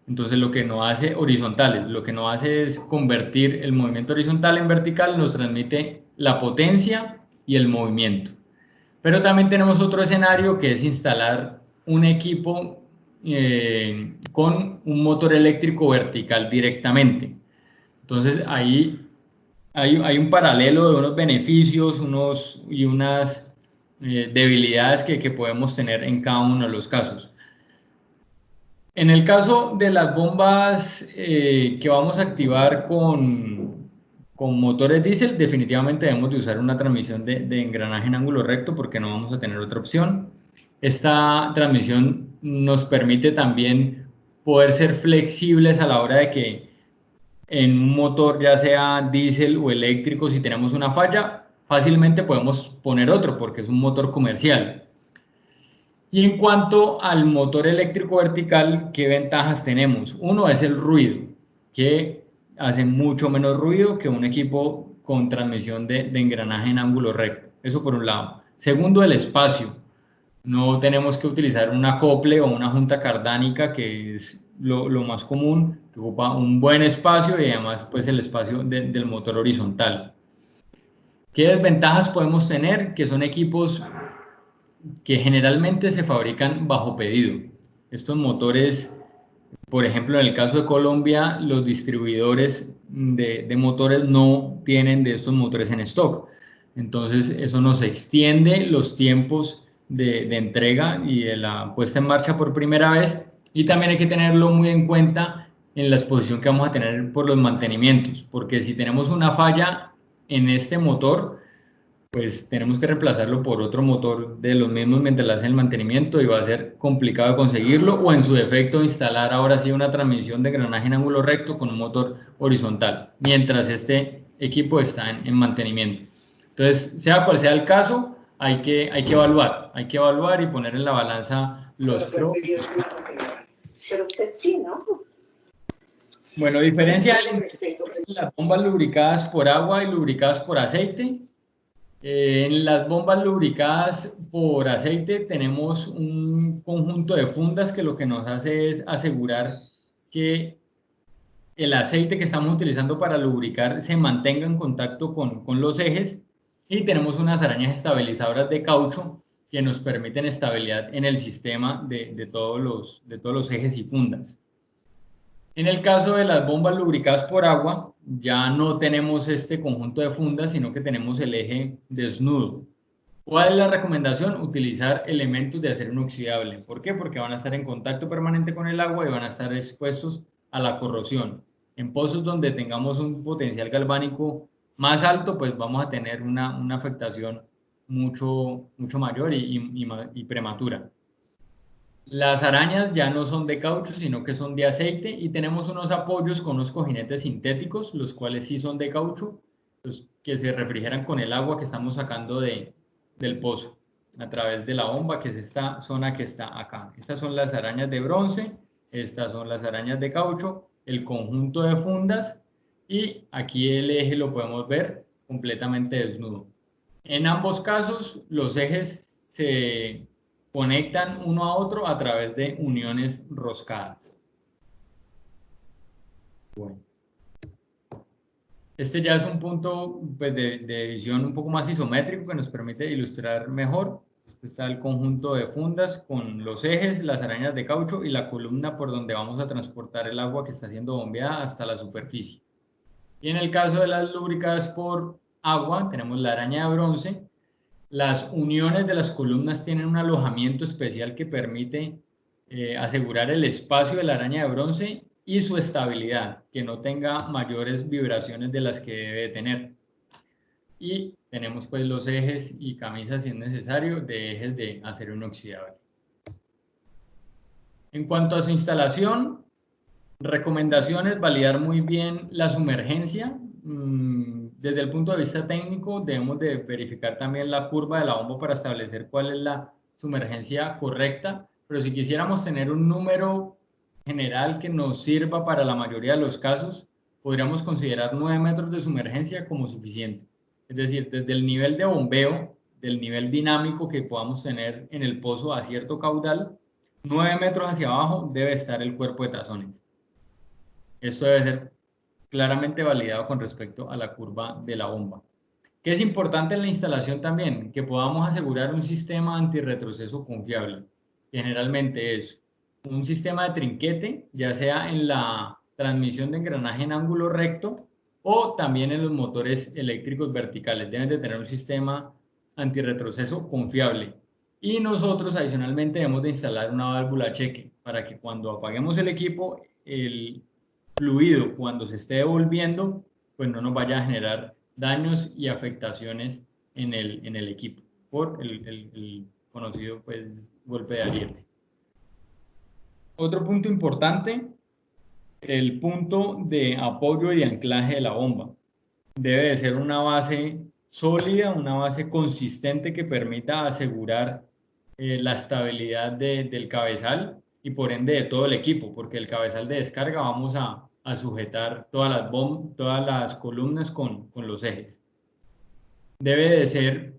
Entonces lo que no hace horizontales, lo que no hace es convertir el movimiento horizontal en vertical, nos transmite la potencia y el movimiento. Pero también tenemos otro escenario que es instalar un equipo con un motor eléctrico vertical directamente. Entonces ahí hay un paralelo de unos beneficios y unas debilidades que podemos tener en cada uno de los casos. En el caso de las bombas que vamos a activar con motores diésel, definitivamente debemos de usar una transmisión de engranaje en ángulo recto porque no vamos a tener otra opción. Esta transmisión nos permite también poder ser flexibles a la hora de que en un motor, ya sea diésel o eléctrico, si tenemos una falla, fácilmente podemos poner otro porque es un motor comercial. Y en cuanto al motor eléctrico vertical, ¿qué ventajas tenemos? Uno es el ruido, que hace mucho menos ruido que un equipo con transmisión de engranaje en ángulo recto. Eso por un lado. Segundo, el espacio. No tenemos que utilizar un acople o una junta cardánica, que es lo más común, que ocupa un buen espacio y además pues el espacio del motor horizontal. ¿Qué desventajas podemos tener? Que son equipos que generalmente se fabrican bajo pedido. Estos motores, por ejemplo, en el caso de Colombia, los distribuidores de motores no tienen de estos motores en stock. Entonces, eso nos extiende los tiempos de entrega y de la puesta en marcha por primera vez. Y también hay que tenerlo muy en cuenta en la exposición que vamos a tener por los mantenimientos, porque si tenemos una falla en este motor, pues tenemos que reemplazarlo por otro motor de los mismos mientras le hacen el mantenimiento y va a ser complicado conseguirlo, o en su defecto instalar ahora sí una transmisión de engranaje en ángulo recto con un motor horizontal, mientras este equipo está en mantenimiento. Entonces, sea cual sea el caso, hay que evaluar y poner en la balanza los pros.
Pero usted sí, ¿no?
Bueno, diferencia entre las bombas lubricadas por agua y lubricadas por aceite. En las bombas lubricadas por aceite tenemos un conjunto de fundas que lo que nos hace es asegurar que el aceite que estamos utilizando para lubricar se mantenga en contacto con los ejes, y tenemos unas arañas estabilizadoras de caucho que nos permiten estabilidad en el sistema de todos los ejes y fundas. En el caso de las bombas lubricadas por agua, ya no tenemos este conjunto de fundas, sino que tenemos el eje desnudo. ¿Cuál es la recomendación? Utilizar elementos de acero inoxidable. ¿Por qué? Porque van a estar en contacto permanente con el agua y van a estar expuestos a la corrosión. En pozos donde tengamos un potencial galvánico más alto, pues vamos a tener una afectación mucho mayor y prematura. Las arañas ya no son de caucho, sino que son de aceite, y tenemos unos apoyos con unos cojinetes sintéticos, los cuales sí son de caucho, pues, que se refrigeran con el agua que estamos sacando del pozo a través de la bomba, que es esta zona que está acá. Estas son las arañas de bronce, estas son las arañas de caucho, el conjunto de fundas, y aquí el eje lo podemos ver completamente desnudo. En ambos casos, los ejes se conectan uno a otro a través de uniones roscadas. Bueno. Este ya es un punto pues, de visión un poco más isométrico que nos permite ilustrar mejor. Este está el conjunto de fundas con los ejes, las arañas de caucho y la columna por donde vamos a transportar el agua que está siendo bombeada hasta la superficie. Y en el caso de las lubricadas por agua, tenemos la araña de bronce. Las uniones de las columnas tienen un alojamiento especial que permite asegurar el espacio de la araña de bronce y su estabilidad, que no tenga mayores vibraciones de las que debe tener. Y tenemos pues los ejes y camisas, si es necesario, de ejes de acero inoxidable. En cuanto a su instalación, recomendaciones: validar muy bien la sumergencia. Desde el punto de vista técnico, debemos de verificar también la curva de la bomba para establecer cuál es la sumergencia correcta, pero si quisiéramos tener un número general que nos sirva para la mayoría de los casos, podríamos considerar 9 metros de sumergencia como suficiente. Es decir, desde el nivel de bombeo del nivel dinámico que podamos tener en el pozo a cierto caudal, 9 metros hacia abajo debe estar el cuerpo de tazones. Esto debe ser claramente validado con respecto a la curva de la bomba. ¿Qué es importante en la instalación también? Que podamos asegurar un sistema antirretroceso confiable. Generalmente es un sistema de trinquete, ya sea en la transmisión de engranaje en ángulo recto o también en los motores eléctricos verticales. Deben de tener un sistema antirretroceso confiable. Y nosotros adicionalmente debemos de instalar una válvula cheque para que cuando apaguemos el equipo, el fluido cuando se esté devolviendo, pues no nos vaya a generar daños y afectaciones en el equipo por el conocido pues, golpe de ariete. Otro punto importante, el punto de apoyo y anclaje de la bomba. Debe de ser una base sólida, una base consistente que permita asegurar la estabilidad del cabezal y por ende de todo el equipo, porque el cabezal de descarga vamos a sujetar todas las columnas con los ejes. Debe de ser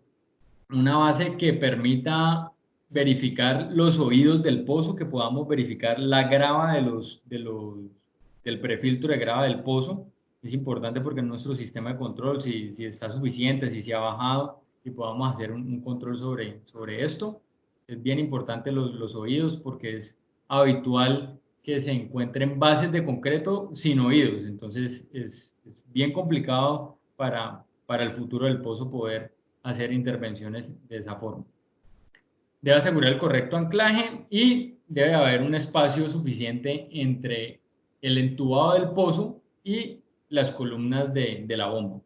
una base que permita verificar los oídos del pozo, que podamos verificar la grava del prefiltro de grava del pozo. Es importante porque en nuestro sistema de control, si está suficiente, si se ha bajado, y podamos hacer un control sobre esto. Es bien importante los oídos porque es habitual que se encuentren bases de concreto sin oídos. Entonces es bien complicado para el futuro del pozo poder hacer intervenciones de esa forma. Debe asegurar el correcto anclaje y debe haber un espacio suficiente entre el entubado del pozo y las columnas de la bomba,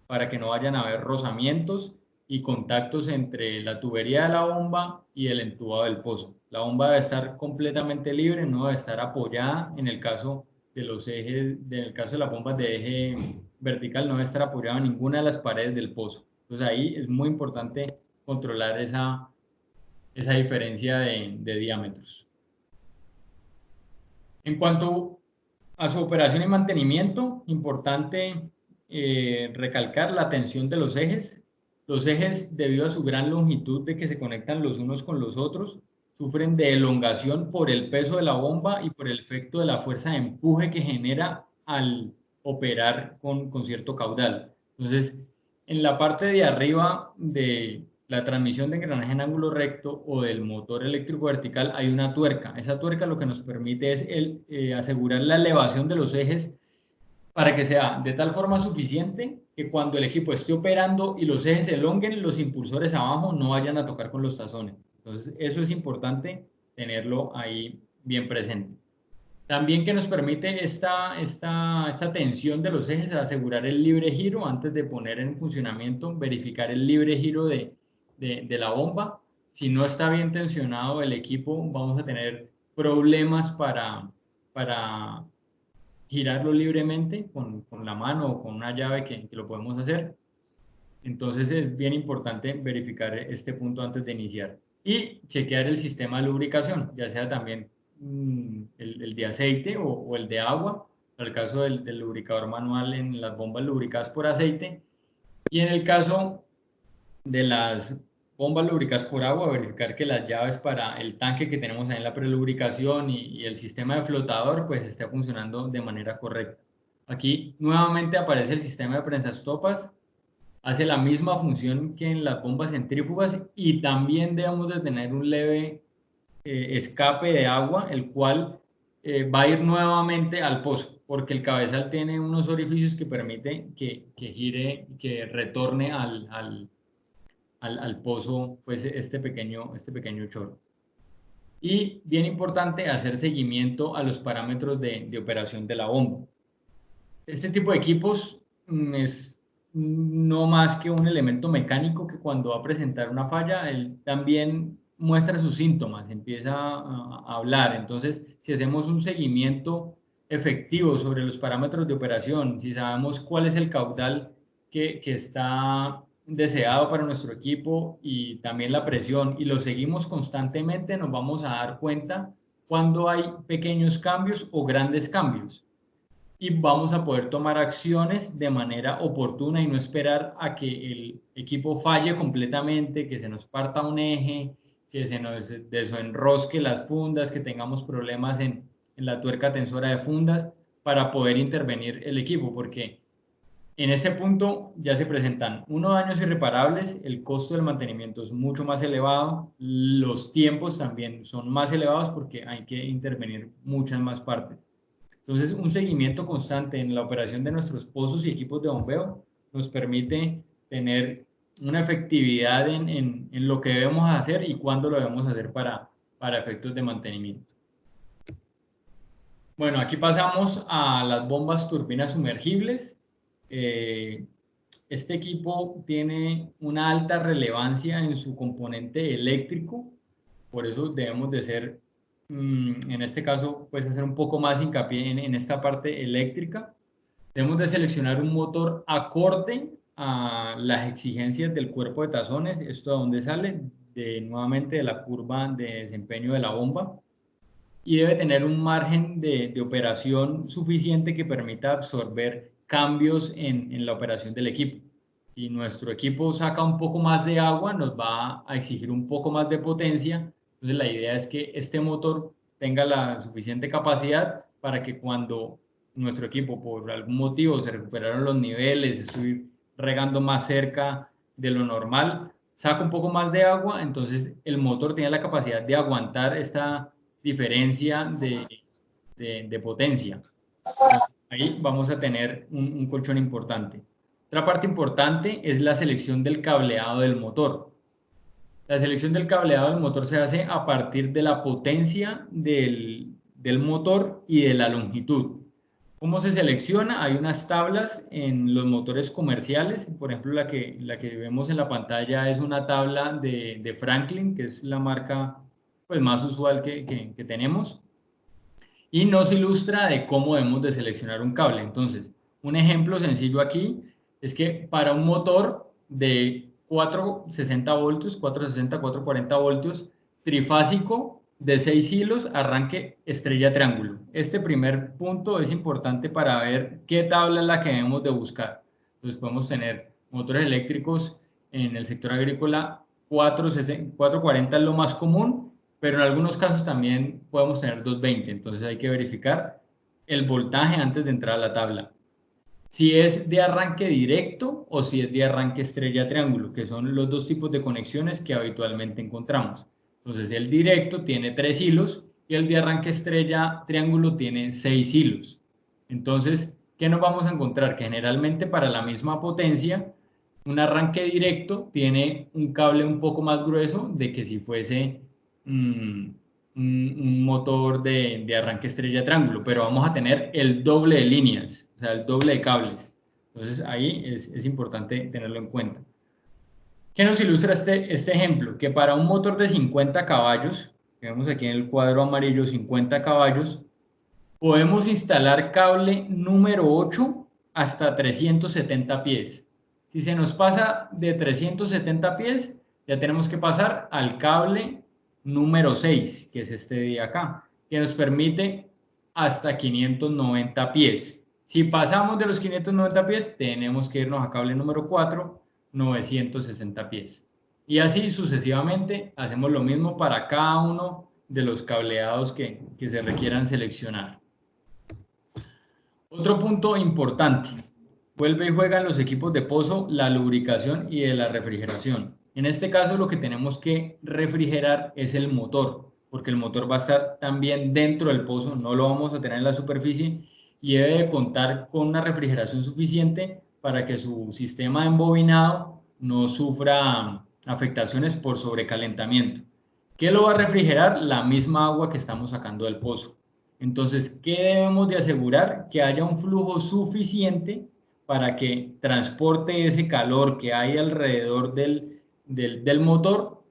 para que no vayan a haber rozamientos y contactos entre la tubería de la bomba y el entubado del pozo. La bomba debe estar completamente libre, no debe estar apoyada. En el caso de los ejes, en el caso de las bombas de eje vertical, no debe estar apoyada en ninguna de las paredes del pozo. Entonces ahí es muy importante controlar esa diferencia de diámetros. En cuanto a su operación y mantenimiento, importante recalcar la tensión de los ejes. Los ejes, debido a su gran longitud de que se conectan los unos con los otros, sufren de elongación por el peso de la bomba y por el efecto de la fuerza de empuje que genera al operar con cierto caudal. Entonces, en la parte de arriba de la transmisión de engranaje en ángulo recto o del motor eléctrico vertical hay una tuerca. Esa tuerca lo que nos permite es asegurar la elevación de los ejes para que sea de tal forma suficiente que cuando el equipo esté operando y los ejes se elonguen, los impulsores abajo no vayan a tocar con los tazones. Entonces, eso es importante tenerlo ahí bien presente. También que nos permite esta tensión de los ejes, asegurar el libre giro antes de poner en funcionamiento, verificar el libre giro de la bomba. Si no está bien tensionado el equipo, vamos a tener problemas para girarlo libremente con la mano o con una llave que lo podemos hacer. Entonces es bien importante verificar este punto antes de iniciar y chequear el sistema de lubricación, ya sea también el de aceite o el de agua, para el caso del lubricador manual en las bombas lubricadas por aceite, y en el caso de las bombas lubricadas por agua, verificar que las llaves para el tanque que tenemos ahí en la prelubricación y el sistema de flotador pues esté funcionando de manera correcta. Aquí nuevamente aparece el sistema de prensastopas, hace la misma función que en las bombas centrífugas y también debemos de tener un leve escape de agua, el cual va a ir nuevamente al pozo, porque el cabezal tiene unos orificios que permiten que gire, que retorne al pozo pues este pequeño chorro. Y bien importante hacer seguimiento a los parámetros de operación de la bomba. Este tipo de equipos es no más que un elemento mecánico que cuando va a presentar una falla, él también muestra sus síntomas, empieza a hablar. Entonces, si hacemos un seguimiento efectivo sobre los parámetros de operación, si sabemos cuál es el caudal que está deseado para nuestro equipo y también la presión, y lo seguimos constantemente, nos vamos a dar cuenta cuando hay pequeños cambios o grandes cambios. y vamos a poder tomar acciones de manera oportuna y no esperar a que el equipo falle completamente, que se nos parta un eje, que se nos desenrosque las fundas, que tengamos problemas en la tuerca tensora de fundas para poder intervenir el equipo, porque en ese punto ya se presentan daños irreparables, el costo del mantenimiento es mucho más elevado, los tiempos también son más elevados porque hay que intervenir muchas más partes. Entonces, un seguimiento constante en la operación de nuestros pozos y equipos de bombeo nos permite tener una efectividad en lo que debemos hacer y cuándo lo debemos hacer para efectos de mantenimiento. Bueno, aquí pasamos a las bombas turbinas sumergibles. Este equipo tiene una alta relevancia en su componente eléctrico, por eso debemos de ser, en este caso, pues hacer un poco más hincapié en esta parte eléctrica. Debemos de seleccionar un motor acorde a las exigencias del cuerpo de tazones. ¿Esto de dónde sale? Nuevamente de la curva de desempeño de la bomba. Y debe tener un margen de operación suficiente que permita absorber cambios en la operación del equipo. Si nuestro equipo saca un poco más de agua, nos va a exigir un poco más de potencia. Entonces la idea es que este motor tenga la suficiente capacidad para que cuando nuestro equipo por algún motivo se recuperaron los niveles, estoy regando más cerca de lo normal, saca un poco más de agua, entonces el motor tiene la capacidad de aguantar esta diferencia de potencia. Ahí vamos a tener un colchón importante. Otra parte importante es la selección del cableado del motor. La selección del cableado del motor se hace a partir de la potencia del motor y de la longitud. ¿Cómo se selecciona? Hay unas tablas en los motores comerciales. Por ejemplo, la que vemos en la pantalla es una tabla de Franklin, que es la marca pues, más usual que tenemos. Y nos ilustra de cómo debemos de seleccionar un cable. Entonces, un ejemplo sencillo aquí es que para un motor de 460 voltios, 460, 440 voltios, trifásico de 6 hilos, arranque estrella triángulo. Este primer punto es importante para ver qué tabla es la que debemos de buscar. Entonces podemos tener motores eléctricos en el sector agrícola, 440 es lo más común, pero en algunos casos también podemos tener 220, entonces hay que verificar el voltaje antes de entrar a la tabla. Si es de arranque directo o si es de arranque estrella triángulo, que son los dos tipos de conexiones que habitualmente encontramos. Entonces el directo tiene 3 hilos y el de arranque estrella triángulo tiene 6 hilos. Entonces, ¿qué nos vamos a encontrar? Que generalmente para la misma potencia, un arranque directo tiene un cable un poco más grueso de que si fuese un motor de arranque estrella triángulo, pero vamos a tener el doble de líneas, o sea, el doble de cables. Entonces ahí es importante tenerlo en cuenta. ¿Qué nos ilustra este ejemplo? Que para un motor de 50 caballos, que vemos aquí en el cuadro amarillo, 50 caballos, podemos instalar cable número 8 hasta 370 pies. Si se nos pasa de 370 pies, ya tenemos que pasar al cable número 6, que es este de acá, que nos permite hasta 590 pies. Si pasamos de los 590 pies, tenemos que irnos a cable número 4, 960 pies. Y así sucesivamente hacemos lo mismo para cada uno de los cableados que se requieran seleccionar. Otro punto importante, vuelve y juega en los equipos de pozo la lubricación y de la refrigeración. En este caso lo que tenemos que refrigerar es el motor, porque el motor va a estar también dentro del pozo, no lo vamos a tener en la superficie y debe de contar con una refrigeración suficiente para que su sistema de embobinado no sufra afectaciones por sobrecalentamiento. ¿Qué lo va a refrigerar? La misma agua que estamos sacando del pozo. Entonces, ¿qué debemos de asegurar? Que haya un flujo suficiente para que transporte ese calor que hay alrededor del motor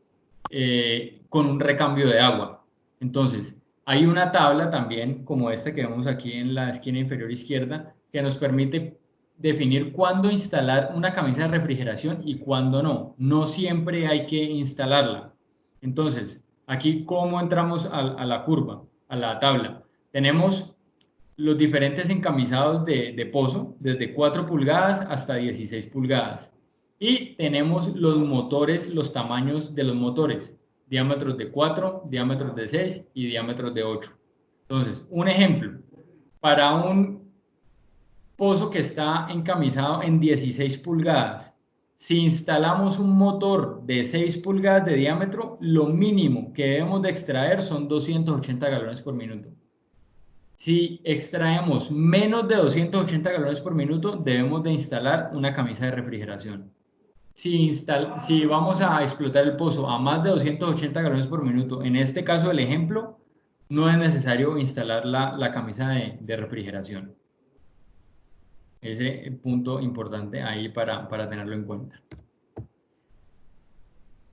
con un recambio de agua. Entonces, hay una tabla también, como esta que vemos aquí en la esquina inferior izquierda, que nos permite definir cuándo instalar una camisa de refrigeración y cuándo no. No siempre hay que instalarla. Entonces, aquí, ¿cómo entramos a la curva, a la tabla? Tenemos los diferentes encamisados de pozo, desde 4 pulgadas hasta 16 pulgadas. Y tenemos los motores, los tamaños de los motores, diámetros de 4, diámetros de 6 y diámetros de 8. Entonces, un ejemplo, para un pozo que está encamisado en 16 pulgadas, si instalamos un motor de 6 pulgadas de diámetro, lo mínimo que debemos de extraer son 280 galones por minuto. Si extraemos menos de 280 galones por minuto, debemos de instalar una camisa de refrigeración. Si vamos a explotar el pozo a más de 280 galones por minuto, en este caso del ejemplo, no es necesario instalar la camisa de refrigeración. Ese punto importante ahí para tenerlo en cuenta.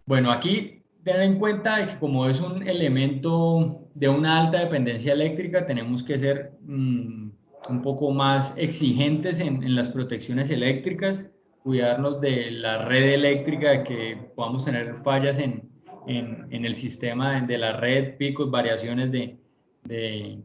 Bueno, aquí tener en cuenta de que como es un elemento de una alta dependencia eléctrica, tenemos que ser un poco más exigentes en las protecciones eléctricas, cuidarnos de la red eléctrica, de que podamos tener fallas en el sistema de la red, picos, variaciones de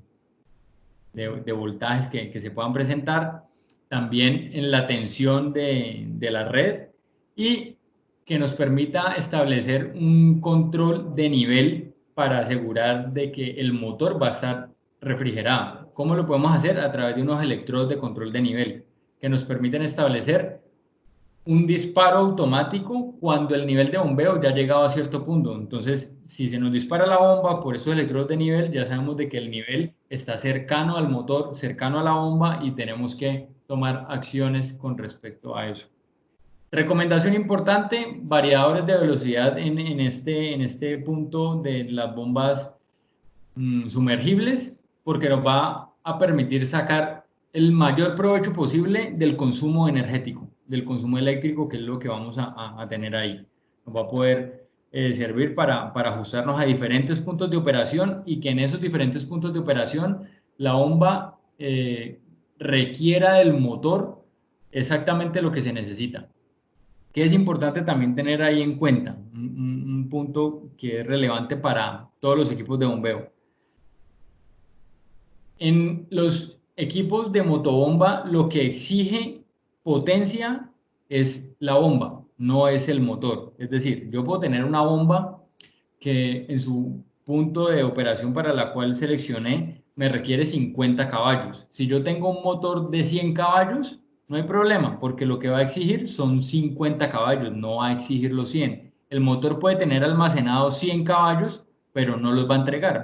voltajes que se puedan presentar, también en la tensión de la red y que nos permita establecer un control de nivel para asegurar de que el motor va a estar refrigerado. ¿Cómo lo podemos hacer? A través de unos electrodos de control de nivel que nos permiten establecer un disparo automático cuando el nivel de bombeo ya ha llegado a cierto punto. Entonces, si se nos dispara la bomba por esos electrodos de nivel, ya sabemos de que el nivel está cercano al motor, cercano a la bomba y tenemos que tomar acciones con respecto a eso. Recomendación importante, variadores de velocidad en este punto de las bombas sumergibles, porque nos va a permitir sacar el mayor provecho posible del consumo energético, del consumo eléctrico, que es lo que vamos a tener ahí. Nos va a poder servir para ajustarnos a diferentes puntos de operación y que en esos diferentes puntos de operación la bomba requiera del motor exactamente lo que se necesita. Que es importante también tener ahí en cuenta, un punto que es relevante para todos los equipos de bombeo. En los equipos de motobomba, lo que exige potencia es la bomba, no es el motor. Es decir, yo puedo tener una bomba que en su punto de operación para la cual seleccioné me requiere 50 caballos. Si yo tengo un motor de 100 caballos, no hay problema, porque lo que va a exigir son 50 caballos, no va a exigir los 100. El motor puede tener almacenados 100 caballos, pero no los va a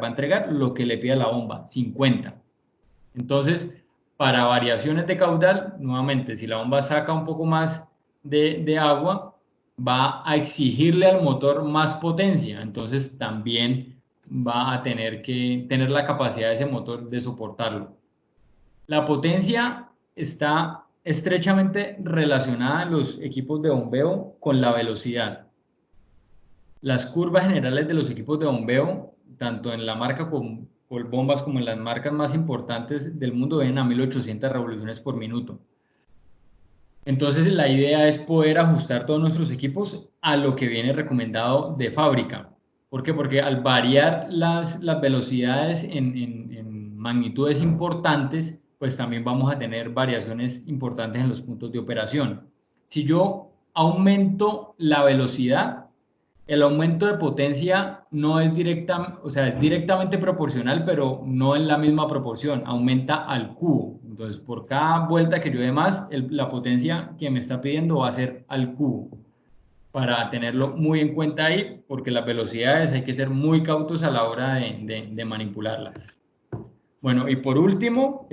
entregar lo que le pida la bomba, 50. Entonces, para variaciones de caudal, nuevamente, si la bomba saca un poco más de agua, va a exigirle al motor más potencia, entonces también va a tener que tener la capacidad de ese motor de soportarlo. La potencia está estrechamente relacionada en los equipos de bombeo con la velocidad. Las curvas generales de los equipos de bombeo, tanto en la marca Colbombas como en las marcas más importantes del mundo, vienen a 1800 revoluciones por minuto. Entonces la idea es poder ajustar todos nuestros equipos a lo que viene recomendado de fábrica. ¿Por qué? Porque al variar las velocidades en magnitudes importantes, pues también vamos a tener variaciones importantes en los puntos de operación. Si yo aumento la velocidad, el aumento de potencia no es directa, o sea, es directamente proporcional, pero no en la misma proporción, aumenta al cubo. Entonces, por cada vuelta que yo dé más, la potencia que me está pidiendo va a ser al cubo. Para tenerlo muy en cuenta ahí, porque las velocidades hay que ser muy cautos a la hora de manipularlas. Bueno, y por último,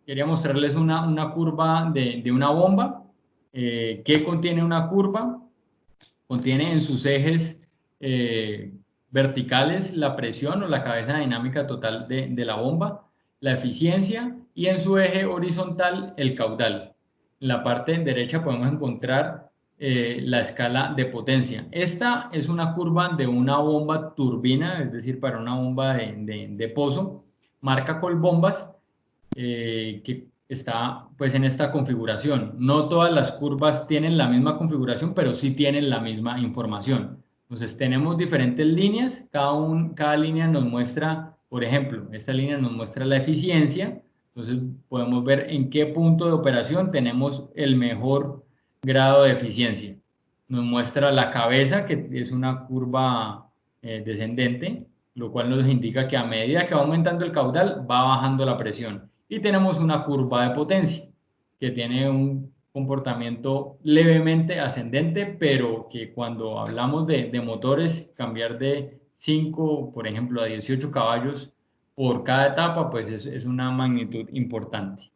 quería mostrarles una curva de una bomba. ¿Qué contiene una curva? Contiene en sus ejes verticales la presión o la cabeza dinámica total de la bomba, la eficiencia, y en su eje horizontal el caudal. En la parte derecha podemos encontrar la escala de potencia. Esta es una curva de una bomba turbina, es decir, para una bomba de pozo, marca Colbombas, que está pues en esta configuración. No todas las curvas tienen la misma configuración, pero sí tienen la misma información. Entonces tenemos diferentes líneas, cada línea nos muestra, por ejemplo, esta línea nos muestra la eficiencia, Entonces podemos ver en qué punto de operación tenemos el mejor grado de eficiencia. Nos muestra la cabeza, que es una curva descendente, lo cual nos indica que a medida que va aumentando el caudal, va bajando la presión. Y tenemos una curva de potencia, que tiene un comportamiento levemente ascendente, pero que cuando hablamos de motores, cambiar de 5, por ejemplo, a 18 caballos por cada etapa, pues es una magnitud importante.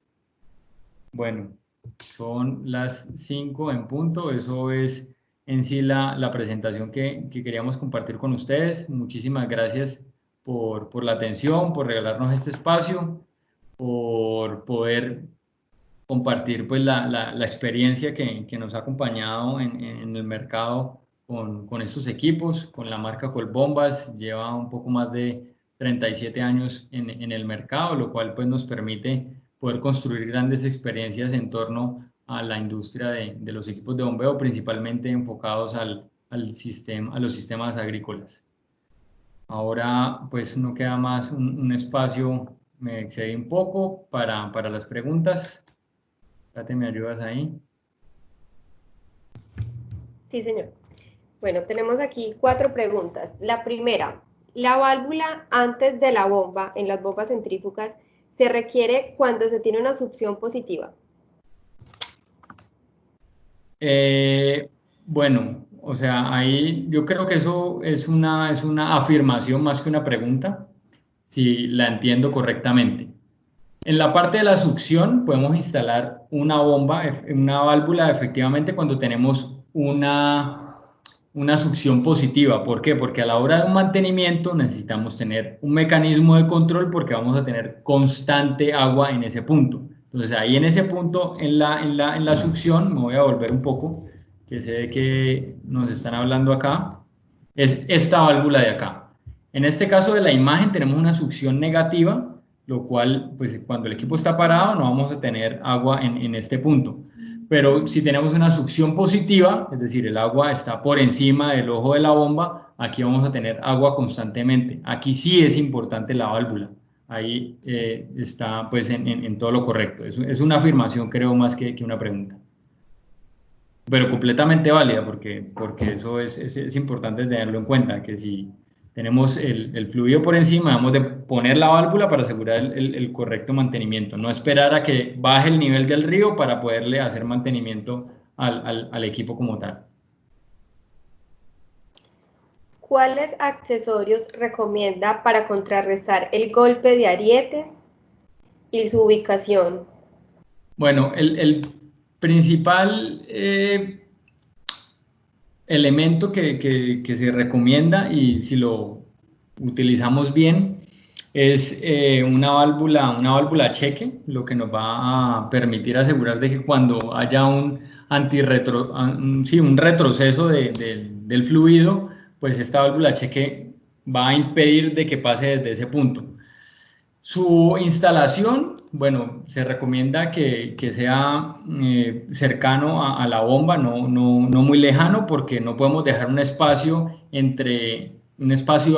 Bueno, son las 5 en punto, eso es en sí la presentación que queríamos compartir con ustedes. Muchísimas gracias por la atención, por regalarnos este espacio, por poder compartir pues la experiencia que nos ha acompañado en el mercado con estos equipos, con la marca Colbombas. Lleva un poco más de 37 años en el mercado, lo cual pues nos permite poder construir grandes experiencias en torno a la industria de los equipos de bombeo, principalmente enfocados a los sistemas agrícolas. Ahora pues no queda más un espacio, me excedí un poco, para las preguntas. Kate, ¿me ayudas ahí?
Sí, señor. Bueno, tenemos aquí 4 preguntas. La primera, la válvula antes de la bomba, en las bombas centrífugas, se requiere cuando se tiene una succión positiva.
Bueno, o sea, ahí yo creo que eso es una afirmación más que una pregunta, si la entiendo correctamente. En la parte de la succión podemos instalar una bomba, una válvula, efectivamente, cuando tenemos una succión positiva. ¿Por qué? Porque a la hora de un mantenimiento necesitamos tener un mecanismo de control, porque vamos a tener constante agua en ese punto. Entonces ahí en ese punto, en la succión, me voy a volver un poco, que sé que nos están hablando acá, es esta válvula de acá. En este caso de la imagen tenemos una succión negativa, lo cual, pues cuando el equipo está parado no vamos a tener agua en este punto. Pero si tenemos una succión positiva, es decir, el agua está por encima del ojo de la bomba, aquí vamos a tener agua constantemente. Aquí sí es importante la válvula. Ahí está pues en todo lo correcto. Es una afirmación, creo, más que una pregunta. Pero completamente válida, porque eso es importante tenerlo en cuenta, que si tenemos el fluido por encima, debemos de poner la válvula para asegurar el correcto mantenimiento, no esperar a que baje el nivel del río para poderle hacer mantenimiento al equipo como tal.
¿Cuáles accesorios recomienda para contrarrestar el golpe de ariete y su ubicación?
Bueno, el principal elemento que se recomienda, y si lo utilizamos bien, es una válvula cheque, lo que nos va a permitir asegurar de que cuando haya un retroceso del fluido, pues esta válvula cheque va a impedir de que pase desde ese punto. Su instalación, bueno, se recomienda que sea cercano a la bomba, no muy lejano, porque no podemos dejar un espacio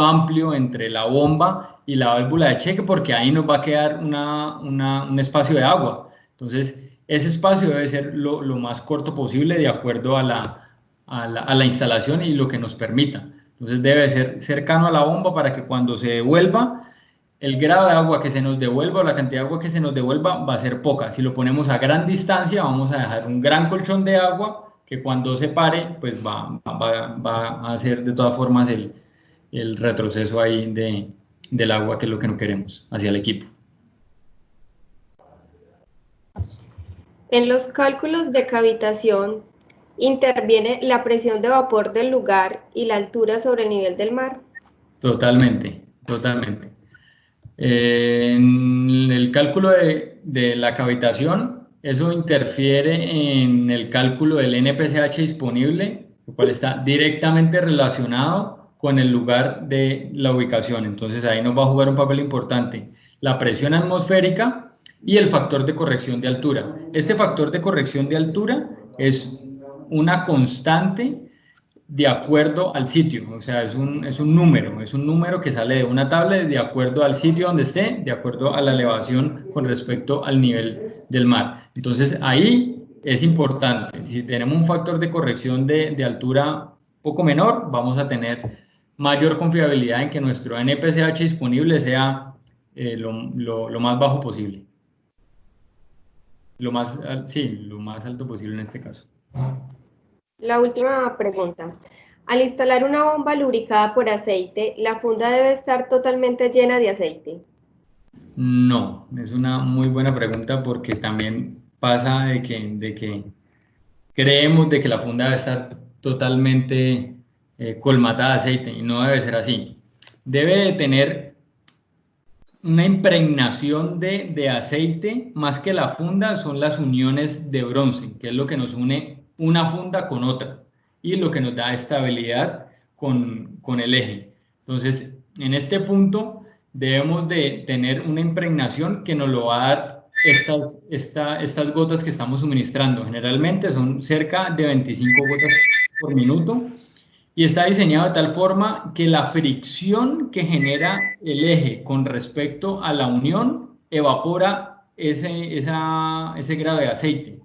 amplio entre la bomba y la válvula de cheque, porque ahí nos va a quedar un espacio de agua. Entonces, ese espacio debe ser lo más corto posible, de acuerdo a la instalación y lo que nos permita. Entonces, debe ser cercano a la bomba para que cuando se devuelva, el grado de agua que se nos devuelva o la cantidad de agua que se nos devuelva va a ser poca. Si lo ponemos a gran distancia, vamos a dejar un gran colchón de agua que cuando se pare, pues va a hacer de todas formas el retroceso ahí del agua, que es lo que no queremos, hacia el equipo.
En los cálculos de cavitación, ¿interviene la presión de vapor del lugar y la altura sobre el nivel del mar?
Totalmente, totalmente. En el cálculo de la cavitación, eso interfiere en el cálculo del NPCH disponible, lo cual está directamente relacionado con el lugar de la ubicación. Entonces ahí nos va a jugar un papel importante la presión atmosférica y el factor de corrección de altura. Este factor de corrección de altura es una constante de acuerdo al sitio, o sea, es un número que sale de una tabla de acuerdo al sitio donde esté, de acuerdo a la elevación con respecto al nivel del mar. Entonces, ahí es importante, si tenemos un factor de corrección de altura poco menor, vamos a tener mayor confiabilidad en que nuestro NPCH disponible sea lo más bajo posible. Lo más alto posible en este caso.
La última pregunta. Al instalar una bomba lubricada por aceite, ¿la funda debe estar totalmente llena de aceite?
No, es una muy buena pregunta porque también pasa de que creemos de que la funda debe estar totalmente colmatada de aceite y no debe ser así. Debe de tener una impregnación de aceite, más que la funda son las uniones de bronce, que es lo que nos une una funda con otra y lo que nos da estabilidad con el eje. Entonces, en este punto debemos de tener una impregnación que nos lo va a dar estas gotas que estamos suministrando. Generalmente son cerca de 25 gotas por minuto y está diseñado de tal forma que la fricción que genera el eje con respecto a la unión evapora ese grado de aceite.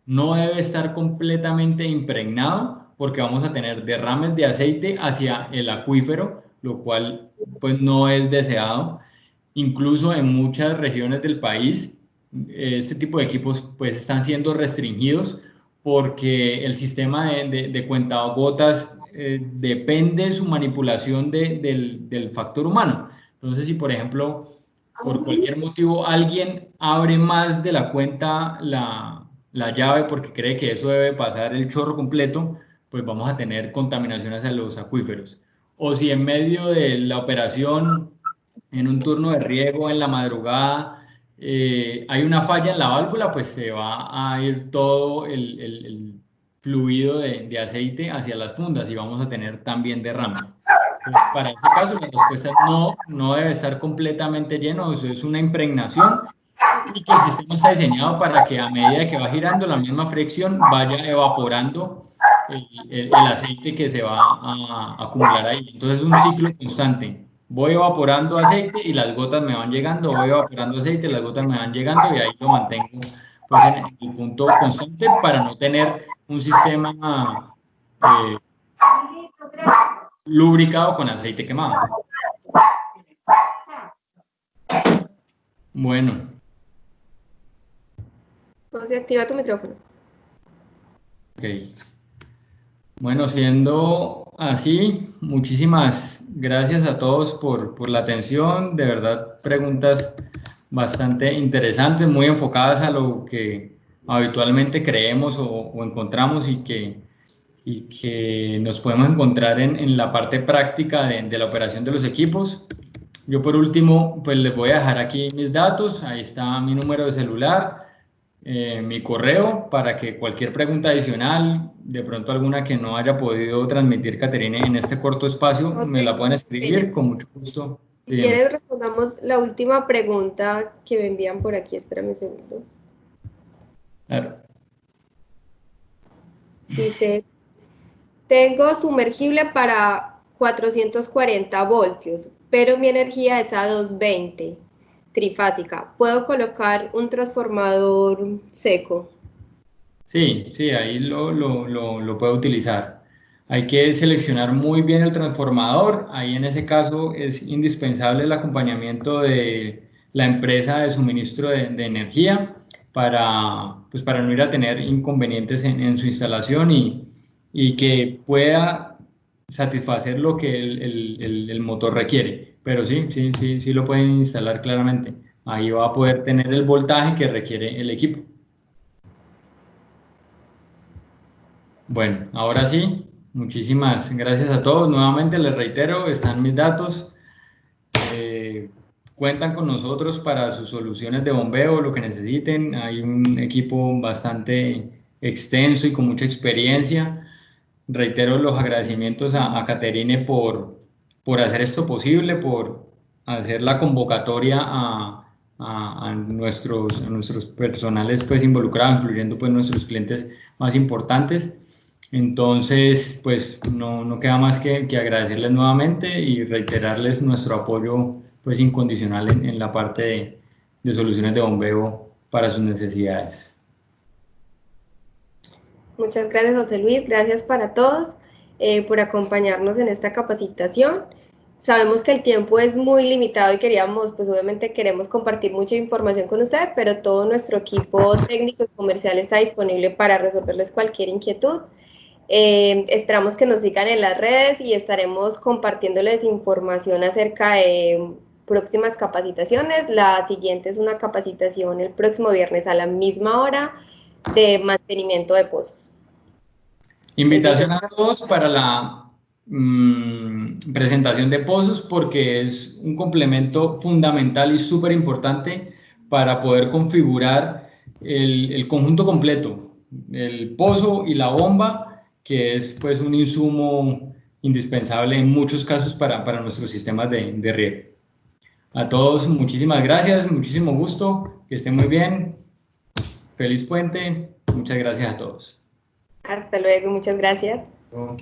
No debe estar completamente impregnado porque vamos a tener derrames de aceite hacia el acuífero, lo cual pues no es deseado. Incluso en muchas regiones del país, este tipo de equipos pues están siendo restringidos porque el sistema de cuentagotas depende su manipulación del factor humano. Entonces, si por ejemplo, por cualquier motivo alguien abre más de la cuenta la llave porque cree que eso debe pasar el chorro completo, pues vamos a tener contaminación hacia los acuíferos. O si en medio de la operación, en un turno de riego en la madrugada, hay una falla en la válvula, pues se va a ir todo el fluido de aceite hacia las fundas y vamos a tener también derrames. Entonces, para ese caso, la respuesta es no debe estar completamente lleno, eso es una impregnación y que el sistema está diseñado para que a medida que va girando la misma fricción vaya evaporando el aceite que se va a acumular ahí. Entonces es un ciclo constante. Voy evaporando aceite y las gotas me van llegando, voy evaporando aceite y las gotas me van llegando y ahí lo mantengo pues, en el punto constante para no tener un sistema lubricado con aceite quemado. Bueno.
José, activa tu micrófono.
Ok. Bueno, siendo así, muchísimas gracias a todos por la atención. De verdad, preguntas bastante interesantes, muy enfocadas a lo que habitualmente creemos o encontramos y que nos podemos encontrar en la parte práctica de la operación de los equipos. Yo por último, pues les voy a dejar aquí mis datos. Ahí está mi número de celular. Mi correo para que cualquier pregunta adicional, de pronto alguna que no haya podido transmitir Caterine en este corto espacio, me la pueden escribir con mucho gusto.
Si quieres, respondamos la última pregunta que me envían por aquí. Espérame un segundo.
Claro.
Dice, tengo sumergible para 440 voltios, pero mi energía es a 220. Trifásica. ¿Puedo colocar un transformador seco?
Sí, ahí lo puedo utilizar. Hay que seleccionar muy bien el transformador. Ahí en ese caso es indispensable el acompañamiento de la empresa de suministro de energía para no ir a tener inconvenientes en su instalación y que pueda satisfacer lo que el motor requiere. Pero sí lo pueden instalar claramente. Ahí va a poder tener el voltaje que requiere el equipo. Bueno, ahora sí, muchísimas gracias a todos. Nuevamente les reitero, están mis datos. Cuentan con nosotros para sus soluciones de bombeo, lo que necesiten. Hay un equipo bastante extenso y con mucha experiencia. Reitero los agradecimientos a Caterine por hacer esto posible, por hacer la convocatoria a nuestros personales pues, involucrados, incluyendo pues, nuestros clientes más importantes. Entonces, pues no queda más que agradecerles nuevamente y reiterarles nuestro apoyo pues incondicional en la parte de soluciones de bombeo para sus necesidades.
Muchas gracias, José Luis. Gracias para todos por acompañarnos en esta capacitación. Sabemos que el tiempo es muy limitado y pues obviamente queremos compartir mucha información con ustedes, pero todo nuestro equipo técnico y comercial está disponible para resolverles cualquier inquietud. Esperamos que nos sigan en las redes y estaremos compartiéndoles información acerca de próximas capacitaciones. La siguiente es una capacitación el próximo viernes a la misma hora de mantenimiento de pozos.
Invitación a todos para la presentación de pozos, porque es un complemento fundamental y súper importante para poder configurar el conjunto completo, el pozo y la bomba, que es pues un insumo indispensable en muchos casos para nuestros sistemas de riego. A todos muchísimas gracias, muchísimo gusto, que estén muy bien, feliz puente, muchas gracias a todos.
Hasta luego, muchas gracias.
Chao.